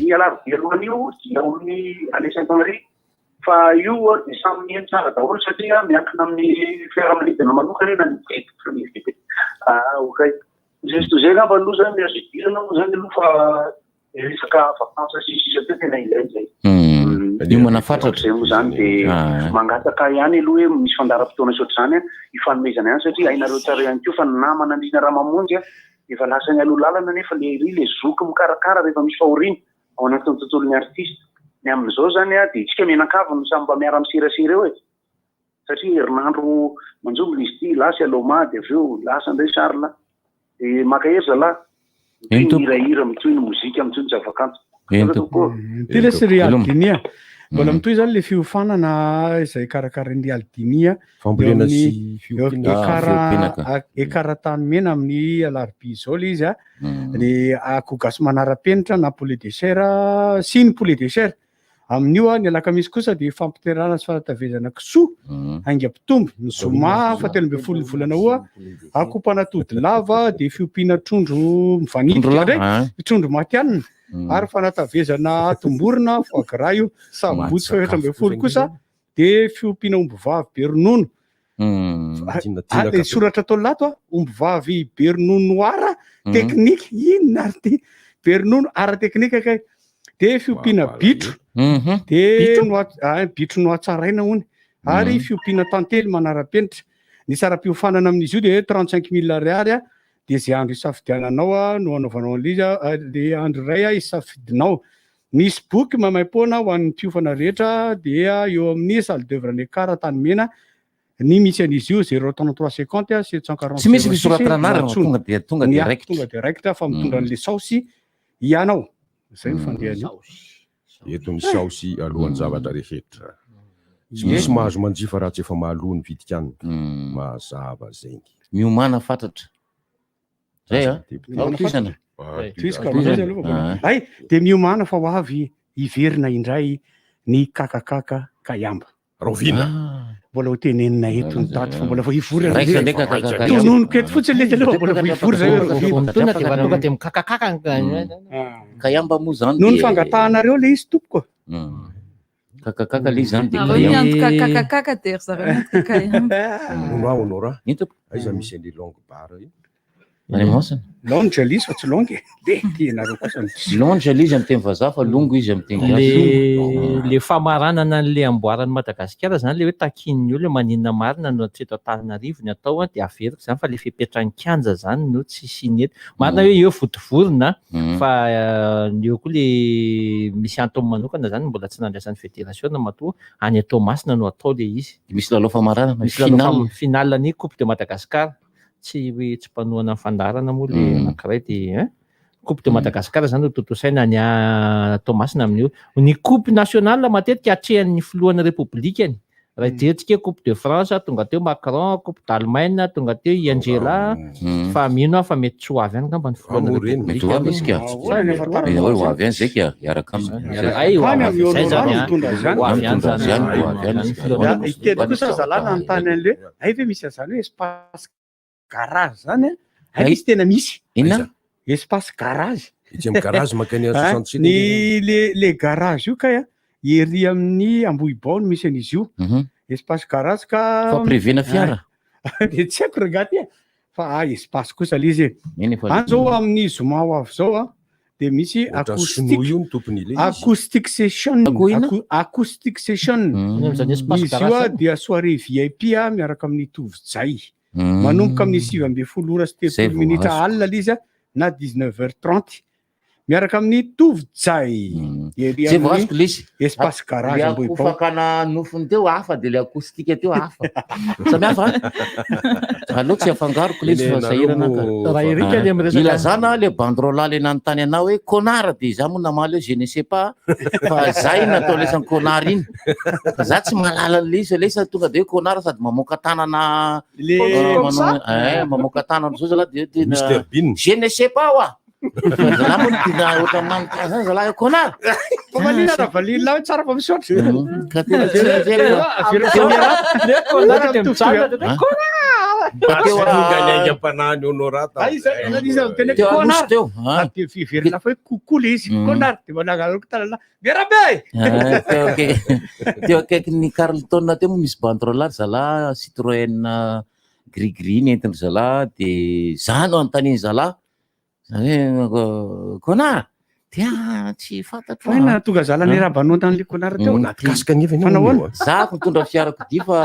Ny alarobia alohan'io dia amin'ny Allée Saint-Henri fa io dia samy mihaino tsara daholo satria miankina amin'ny fiaramanidina manokana na ny fety. Okay. Juste zay ngamba aloha zany azo idirana moa zany aloha fa resaka vakansa sisisa teo tena ilay zay. Io manafatratra. Zay moa zany dia mangataka ihany aloha hoe misy fandaram-potoana sy ohatr'izany hifanomezana ihany satria hainareo tsara ihany koa fa ny namana andrina raha mamonjy efa lasa ny aloha lalana nefa le zoky mikarakara rehefa misy fahoriana ao anatin'ny tontolon'ny artiste. Ny amin'izao zany dia tsika mianankavy no samy mba miara misirasira eo satria herinandro manjombo izy ity lasy aloma dia avy eo lasa indray sarila. Maka hery zalahy mihirahira mitoy ny mozika mitoy ny zavakanto. Ty le Real Dinia mbola mitoy zany le fiofanana izay karakarain'ny Aldinia ekaratany mena amin'ny alarobia zao le izy ny akogasy manara-penitra na poulet de chair sy ny poulet de chair. Amin'io ny alakamisy kosa dia fampiterana sy fanatavezana kisoa aingam-pitomby ny zoma fatelombe folo volana oa akopana tody lava dia fiompiana trondro mivanidika ndray trondro matianina ary fanatavezana tomborona foie gras io sabotsy fahetrambe folo kosa dia fiompiana omby vavy be ronono. Soratra tao lato omby vavy be ronono ara teknika inona ary ty be ronono ara teknika kay dia fiompiana bitro dia bitro no atsaraina hony ary fiompiana tantely manara-penitra. Ny sara-piofanana amin'izy io dia 35 000 ariary dia izay andro isafidiananao no anaovanao an'ilay le andro iray isafidinao. Misy boky mamaim-poana ho an'ny mpiofana rehetra dia eo amin'ny salle d'œuvre ny karatany mena ny misy an'izy io 03350 740. Tsy misy fisoratana anarana tonga direct fa mitondra an'le saosy ianao. zay nyfandehan'io eto ny saosy alohan'ny zavatra rehetra tsy misy mahazo manjifa raha tsy efa mahalony vidikaniny mazava zegny miomana fantatra zay toizana ay de miomana fa ho avy iverina indray ny kakakaka kayamba rovina mbola ho tenenina eto ny taty fa mbola vo ivory tononoko eto fotsiny le aloha mbola vo ivory zay tonga de mikakakaka kayamba moa zany noho ny fangatahanareo le izy tompoko kakakaka le izy zany de kakakaka de ry zareo miantoka kayamba honora aiza misy an'le longue barre longe l'izy fa tsy longue de tianareo kosa longe l'izy amin'ny teny vazaha fa longo izy amin'ny teny le famaranana n'le amboaran'ny Madagasikara zany le hoe takin'ny olo maninona marina no tsy eto Antananarivo ny atao de averiko zany fa le fipetrany kanja zany no tsy sineto marina hoe eo votovorona fa eo koa le misy antony manokana zany mbola tsy nandraisan'ny fédération matoa any Tomasina no atao le izy misy lalao famaranana misy final ny Coupe de Madagascar tsy mpanoana fandarana moa le anankiray de Coupe de Madagascar zany no totosaina ny Tomasina amin'io ny Coupe nationale matetika atrehan'ny filohan'ny republikany raha jerentsika Coupe de France tonga teo Macron, Coupe d'Allemagne tonga teo Angela fa mino fa mety tsy ho avy any ngamba ny filohan'ny republika ho avy any zay ka iaraka zay zany iteny kosa zalana ny tany an'le ay ve misy azany hoe espace garage zany ay izy tena misy inona espace garage garage makany ny le garage io ka ery amin'ny Ambohibao no misy an'izy io espace garage ka fampirevena fiara de tsy haiko regaty fa espace kosa le izy any zao amin'ny zoma ho avy zao de misy acoustic session izy io dia soirée VIP miaraka amin'ny tovizay manomboka amin'ny 7:30 ora sy 30 minitra alina le izy na 19h30 miaraka amin'ny tovizay zay voazoko le izy espace garage fakana nofony teo hafa de le acoustique teo hafa samy hafa aleo tsy afangaroko le izy fa sahirana ilazana le bandrola le nanontany anao hoe konara de za moa namaly hoe je ne sais pas fa za iny natao lesany konara iny fa za tsy mahalala le izy le izy tonga de hoe konara sady mamoaka tanana mamoaka tanana zao zala de je ne sais pas oa zala moa tina oatra manotazany zala hoe konara valina raha valina hoe tsara fa misaotra nganyangam-panahany honorata teo fiverina fa hoe kokoa le izy konara de managaloko tanana miarabe teo akaiky ny Carlton teo moa misy bandrolary zala Citroën gris nentiny zala de za no antaniny zala konara dia tsy fantatro na tonga zala ny raha banontan'le konara teo natikasika ny za mitondra fiarako di fa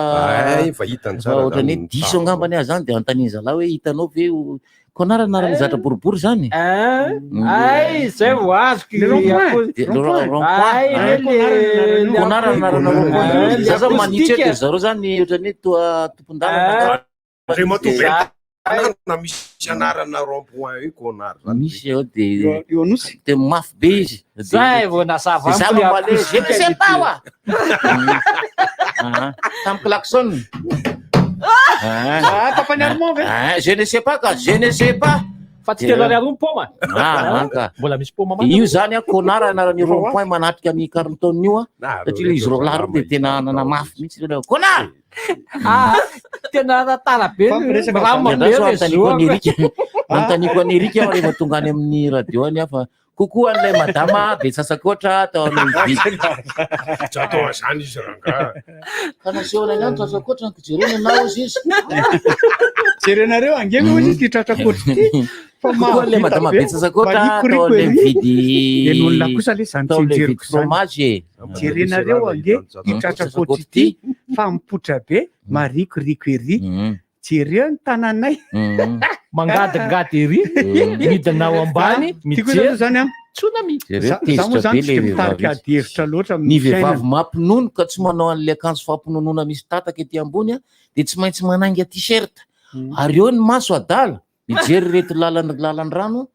ohatrany hoe diso angambany azy zany de antaniny zala hoe hitanao ve konara narany zatra boribory zany ay zay vo azoko konara narana rond-point za zany manitry de zareo zany ohatrany hoe tompon-dalana na misy anarana rond-point io konara misy eo de de mafy be izy zay vo nasava za mamale je ne sais pas wa tam klaxon tapany allemand ve je ne sais pas ka je ne sais pas fa tsy telo ariary poma mbola misy poma io zany konara anarany rond-point manatrika ny Carlton io satria izy rolary de tena nana mafy mihitsy konara tena ratara be antaniko Amerika aho rehefa tonga any amin'ny radio any aho fa kokoa an'ilay madama be sasakoatra atao atao azany izy ranga ka nasehoana ihany sasakoatra jerena izy izy jerenareo angemy ozy izy ty tratrakoatra ty fa le madama be sasakoatra atao le mividy en'olona kosa le zany mividy fromage jerenareo ange ty tratrakoatra ty fa mipotra be marikoriko ery jereo ny tananay mangadingady ery midinao ambany mijery zany tsunami za moa zany tsy mitarika adihevitra loatra ny vehivavy mampinono ka tsy manao an'le akanjo fampinonona misy tataka ety ambony de tsy maintsy mananga t-shirt ary eo ny maso adala mijery reto lalan'ny rano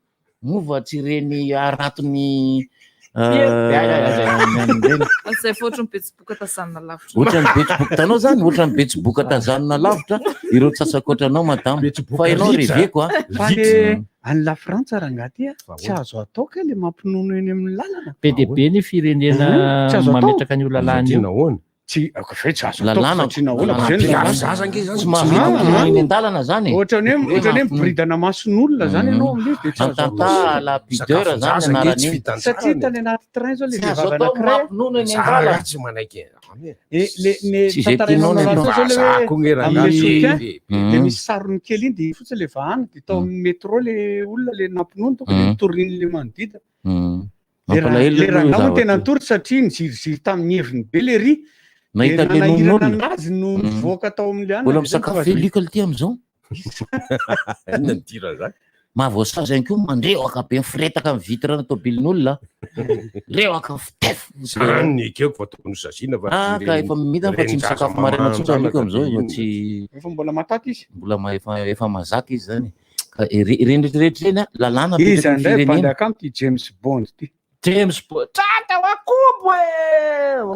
mova tsy reny aratony Zay fa ohatran'ny betsiboka tazanina lavitra. Ohatran'ny betsiboka tanao zany, ohatran'ny betsiboka tazanina lavitra, ireo tsasakotranao madamo. Fa ianao reveko fa le any la Frantsa raha ngaty tsy azo atao ke le mampinono eny amin'ny lalana. Be dia be ny firenena mametraka ny lalàna io. Tsy tsy azo lalàna satria nahoana tsy mahavita eny an-dalana zany. Ohatrany hoe miboridana mason'olona zany ianao amin'io dia tsy azo tanta lapideur zany anarany. Satria tany anaty train zao le Tsy azo atao mampinono eny an-dalana. Tsy manaiky. Tsy zay tianao ny dia misy sarony kely iny dia fotsiny le vahana dia tao amin'ny métro le olona le nampinono tonga dia mitoriny le manodidina. Le ranao tena nitory satria niziriziri tamin'ny heviny be le ry. Nahita le nonon'olona. Azy no mivoaka tao amin'ny liana. Mbola misakafo velikal ty am'izao. Inona ny tira zany? Mahavoasazy ihany koa mandreoaka be mifiretaka amin'ny vitrana tobilin'olona. Reoaka fitefy. Zany ekeko fa tokony saziana fa ka efa mitana fa tsy misakafo maraina tsotra aliko am'izao efa tsy efa mbola matata izy. Mbola efa mazaka izy zany. Ka ireny rehetrarehetra reny lalàna izy andray bandaka amty James Bond ty. James Bond. Trata wa kubo e.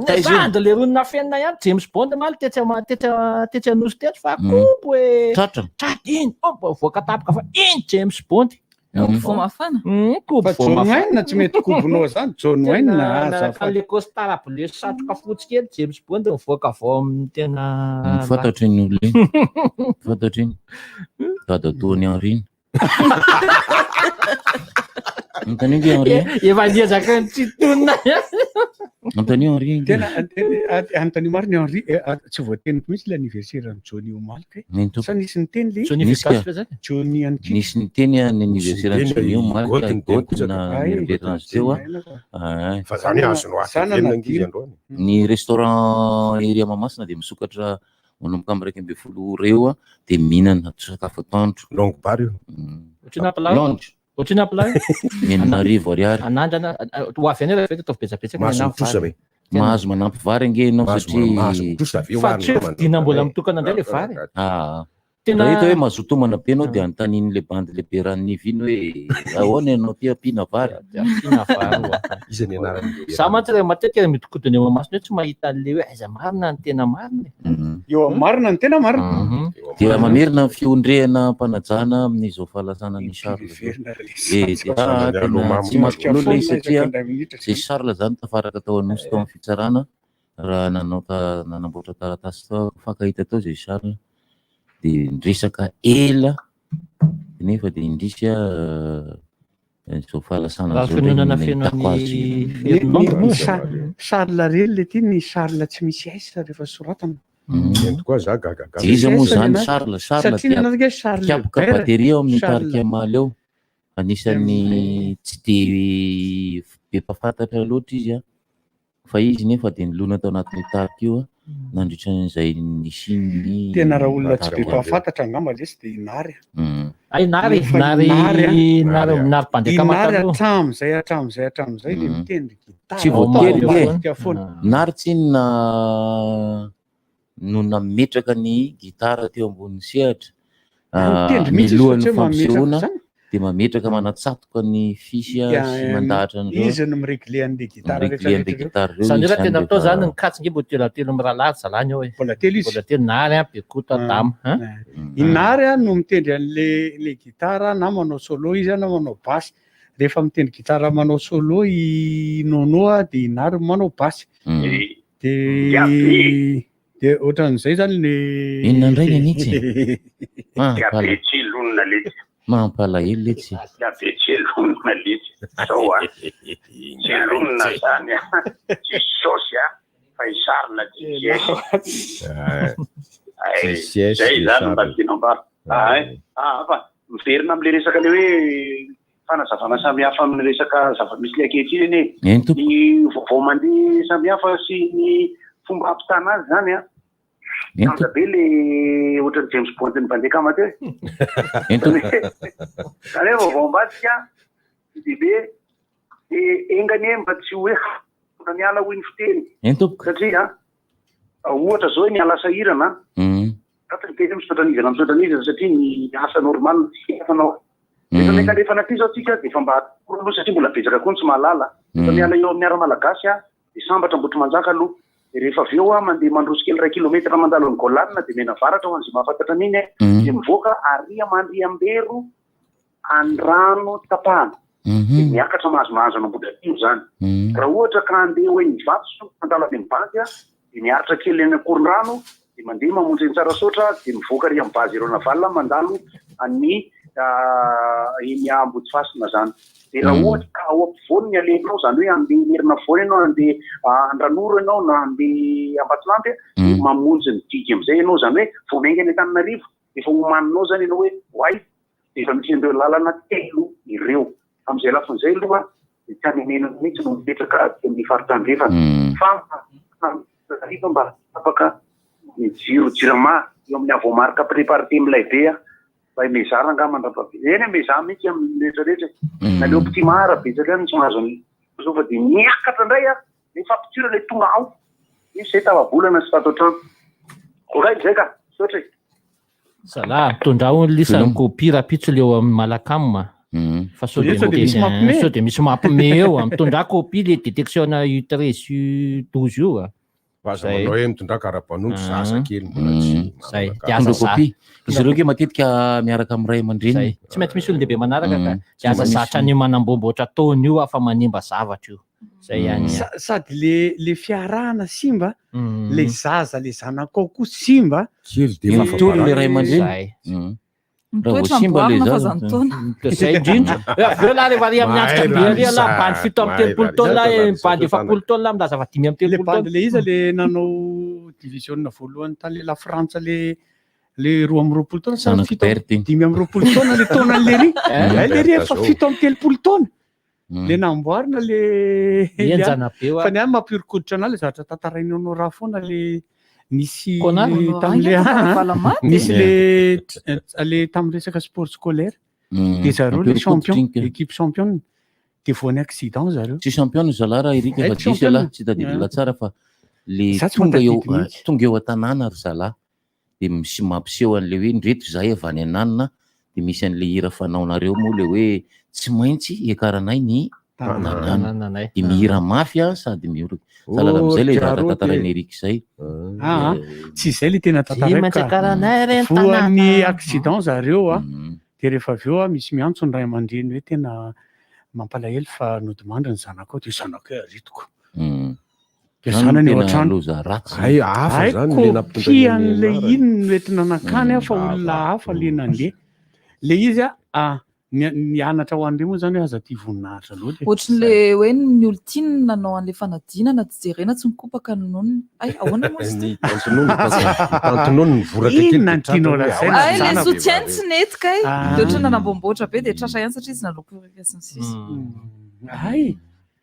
Ngezanda le ronina fenina ihany James Bond mal tetsy anosy teto fa kubo e. Tratra. Tratra iny. Voaka tapaka fa iny James Bond. Kubo mafana. Kubo mafana tsy mety kubonao zany. John Wayne azafady. Le costard bleu satroka fotsy kely James Bond mivoaka avao amin'ny tena fantatry ny olona. Fantatry iny. Dadatoany Henri. Antony Henri. Efa niezaka tsitona. Antony Henri. Tena Antony mariny Henri tsy voateniko mihitsy le anniversaire ny Johnny Omalka. Sa nisy ny teny le Johnny Anki. Nisy ny teny ny anniversaire ny Johnny Omalka gotina niversaire teo fa zany azonao afaka ny restaurant eria Mahamasina dia misokatra manomboka amin'ny 2 reo dia mihinana sakafo atoandro. Longue bar io. Longe. Ohatrina apply. Enina arivo ariary. Anandrana ho avy any rehefa ataovy betsabetsaka mahazo manampy vary ange ianao satria fa tsy dina mbola mitokana indray le vary. Tena hita hoe mazotomana be anao dia antaniny le bandy lehibe ran'ny vino hoe ahoana ianao ty ampiana vary. Ampiana vary. Izy ny anarany. Za mantsy matetika mitokodona eo Mahamasina tsy mahita an'le hoe aiza marina ny tena marina. Eo marina ny tena marina. Dia mamerina ny fiondrehana mpanajana amin'izao fahalasana ny Charles. Tsy masolo ilay satria zay Charles zany tafaraka tao anosy tao amin'ny fitsarana raha nanamboatra taratasy tao fankahita tao zay Charles dia ndresaka ela nefa dia indrisy zao fahalasana Charles rely le ty ny Charles tsy misy aisa rehefa soratana. Koa za gagaga. Izy moa zany Charles kapoka bateria ao amin'ny tarika maly ao. Anisan'ny tsy dia be mpafantatra loatra izy fa izy nefa dia nilona tao anatin'ny tarika io nandritra n'izay nisiny tena raha olona tsy be mpafantatra angamba lesy dia inary. Inary hatramin'izay dia mitendry gitara. Tsy voatery nary tsy no nametraka ny gitara teo ambony sehatra milohan'ny fampisehoana dia mametraka manatsatoka ny fisy sy mandahatra an'ireo izy no miregle an'le gitara rehetra. Zany raha tena atao zany nikatsy nge telo mirahalahy zalany eo mbola telo izy. Mbola telo nary bekota dama. Inary no mitendry an'le gitara na manao solo izy na manao basy. Rehefa mitendry gitara manao solo i nono dia inary manao basy. Dia ohatran'izay zany le inona indray ny anitsy lonona letsy mampalahelo letsy lonona letsy zao tsy lonona zany tsy sosy fa isarina zay zany mba tianao mbara fa miverina am'le resaka le hoe fanazavana samihafa amin'ny resaka zava-misy le ankehitriny ny vaovao mandeha samihafa sy ny fomba ampitana azy zany anja be le ohatran'ny James Bond ny mpandeha kama teo zany hoe vaovao ambadika dibe engany mba tsy hoe miala hoy ny fiteny satria ohatra zao ny ala sahirana tena misotranizana misotranizana satria ny asa normal efanao rehefa fanatỳ zao tsika dia efa mba satria mbola betsaka koa tsy mahalala Fa miala eo amin'ny ara-malagasy de sambatra ambotry manjaka aloha. De rehefa avy eo mandeha mandroso kely 2 kilometra mandalo amin'ny Golanina de mena varatra ho an'izay mahafantatra an'iny de mivoaka aria mandriambero andrano tapahana. De miakatra mahazo ambodratio zany. Raha ohatra ka andeha hoe mivatso mandalo any amin'ny banky de miaritra kely any akoron-drano de mandeha mamonjy ny tsara sotra de mivoaka ary amin'ny base ireo navalina mandalo any iny Ambohijifasina zany. De raha ohatra ka ao ampovoany ny alehanao zany hoe andeha merina foana ianao andeha Andranoro ianao na andeha Ambatolampy mamonjy ny didy am'izay ianao zany hoe vao menga any Antananarivo efa homaninao zany ianao hoe hoay de efa misy an'ireo lalana telo ireo. Am'izay lafin'izay aloha de tsy hanenena mihitsy no mipetraka amin'ny faritra andrefana fa riva mba afaka mijiro jirama eo amin'ny avomarika préparité milay be fa mezara angamba andrapabe eny mezara mihitsy amin'ny rehetrarehetra na leo petit mara betsaka any tsy mahazo so fa de miakatra indray de fampitsira le tonga ao izy zay tava-bolana sy tato an-trano koray zay ka sotra Zala mitondra ao lisany copie rapitso leo amin'ny Malakam fa sao de misy mampime eo mitondra copie le détection na U13 U12 io Vaza manao hoe mitondra karapanondro sasa kely mbola tsy zay diaza copie izy ireo ke matetika miaraka amin'ny ray aman-dreny tsy maintsy misy olon-dehibe manaraka ka diaza zatra ny manambomboatra taony io afa manimba zavatra io zay ihany sady le fiarahana simba le zaza le zanakao koa simba kely de mafatory le ray aman-dreny Mitoetra amboarina fa zany taona. Zay indrindra. Aveo la rehefa ry amin'ny antitra be ry la bandy 7 amby 30 taona bandy 7 taona milaza fa 5 amby 30 taona. Le bandy le izy le nanao division voalohany tany la Frantsa le 2 amby 20 taona sa 5 amby 20 taona le taonan'le ry. Le ry efa 7 amby 30 taona. Le namboarina le enjana be fa ny mampihorokoditra anazy zavatra tantarainao raha foana le nisy tam'le nisy le tamin'ny resaka sport scolaire de zareo le champion équipe championne de voany accident zareo tsy champion zala raha irika fa disy ala tsy tadidila tsara fa le tonga eo an-tanàna ry zala de misy mampiseho an'le hoe ndreto zahay avy any ananina de misy an'le hira fanaonareo moa le hoe tsy maintsy ekaranay ny tanàna de mihira mafy sady miorika zalala am'izay le raha tantarainy Eriky zay tsy zay le tena tantarainy voan'ny accident zareo de rehefa avy eo misy miantso ny ray aman-dreny hoe tena mampalahelo fa nodimandry ny zanakao de zanakao aritiko de zanany eo an-trano ay hafa zany le nampian'le iny noentina nakany fa olona hafa le nandeha le izy nianatra ho an'ireo moa zany hoe aza ty voninahitra loatra ohatran'le hoe ny olontina nanao an'le fanadinana tsy jerena tsy mikopaka ny nonony ay ahoana moa ny tantonony mivoraka kely nantinao lazaina ay le soutienne tsy netika ay de ohatra nanambomboatra be de tratra ihany satria izy nalokoroka sy ny sisa ay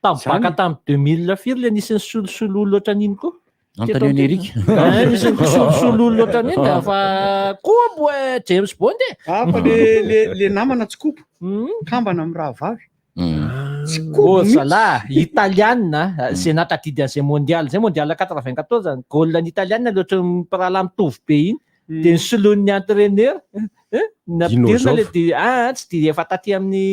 tambaka tamin'ny 2000 firy le nisy ny solosolo ohatra n'iny koa Antonio Eriky nisy ny solosolo ohatra n'iny fa koa mbo James Bond fa le namana tsy kopo kambana amin'ny raha vavy zala italiana zay natadidy an'izay mondial 94 golany italiana le ohatra mpirahalahy mitovy be iny de ny soloan'ny entraîneur napidirina le de tsy de efa taty amin'ny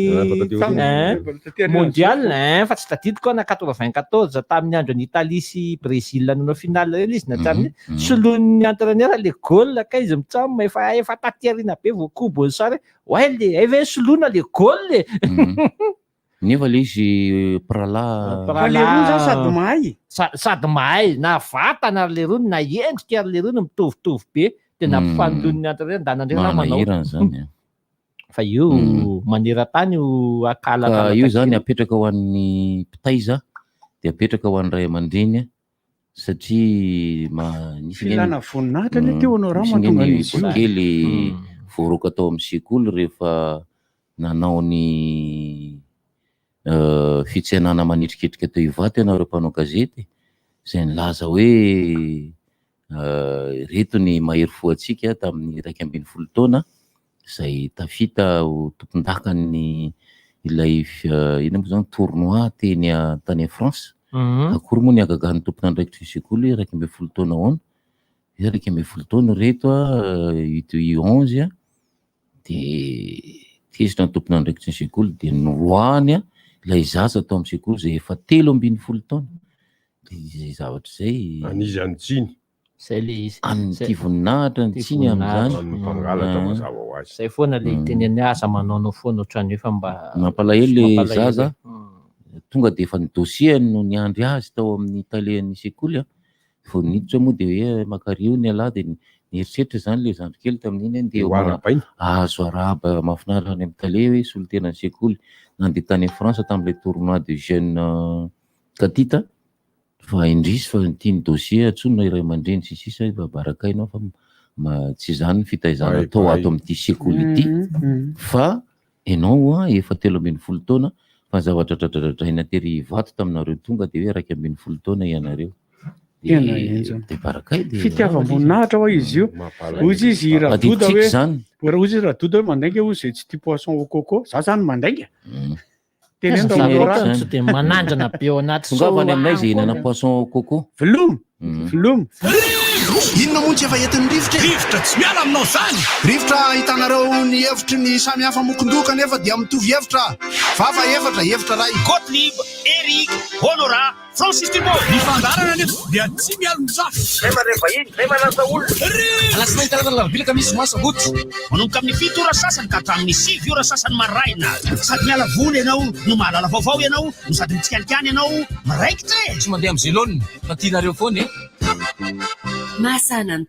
mondial fa tsy tadidiko na 94 tamin'ny andron'ny Italie sy Brésil nanao finale reny izy na tamin'ny soloan'ny entraîneur le goal ka izy mitsamo efa taty arina be voakobo sary ouais le eve soloana le goal le nefa le izy prala le rony sady mahay na vatana le rony na endrika le rony mitovitovy be de nampifanolon'ny entraîneur ndanandrena manao fa io maneran-tany akala io zany apetraka ho an'ny mpitaiza de apetraka ho an'ny ray aman-dreny satria filana voninahitra le teo anao raha mahatonga izy kely voaroka tao amin'ny sekoly rehefa nanao ny fitsenana manitriketrika teo ivato ianareo mpanao gazety zay nilaza hoe reto ny mahery fo atsika tamin'ny 1 taona zay tafita ho tompon-dakany ilay ina moa zany tournoi tany a France akory moa ny agagany tompona andraikitry ny sekoly 1 taona ahoana 1 taona reto U11 de tezitra ny tompona andraikitry ny sekoly de noroany ilay zaza atao amin'ny sekoly zay efa 3 taona zay zavatra zay anizy any tsiny zay le izy an'ity voninahitra ny tsiny am'izany zay foana le teneny asa manao foana ohatrany efa mba mampalahelo le zaza tonga de efa ny dossier no niandry azy tao amin'ny talehan'ny sekoly vao niditra moa de hoe makario ny alahy de nieritreritra zany le zandrikely tamin'iny de azo araba mahafinaritra any amin'ny tale hoe solontenan'ny sekoly nandeha tany en France tamin'ilay tournoi de jeunes katita fa indrisy fa tiany dossier atsonona iray aman-dreny sisisa babarakainao fa tsy zany fitaizana atao ato amin'ity sekoly ity fa ianao efa 13 taona fa zavatra tratratratraina tery vato taminareo tonga de hoe 12 taona ianareo de barakay de fitiavam-boninahitra hoa izy io ozy izy radoda hoe ozy izy radoda hoe mandainga ozy zay tsy tia poisson au coco za zany mandainga tsy de manandrana be ao anaty tongavany aminay zay hinana poisson au coco velomy inona moa tsy efa entin'ny rivotra tsy miala aminao zany rivotra hitanareo ny hevitry ny samy hafa mokondoka nefa dia mitovy hevitra fafa hevitra ray Gottlieb, Eric, Honora, Francis Thibault mifandarana nefa dia tsy miala mizafy zay marevahiny zay malasa olona alasinainy karazana lavilaka misy masaboty manomboka amin'ny 7 ora sasany ka hatramin'ny 7 ora sasany maraina sady miala voly ianao no mahalala vaovao ianao no sady mitsikanikany ianao miraikitra tsy mandeha amin'ny zelonina fa tianareo foana masana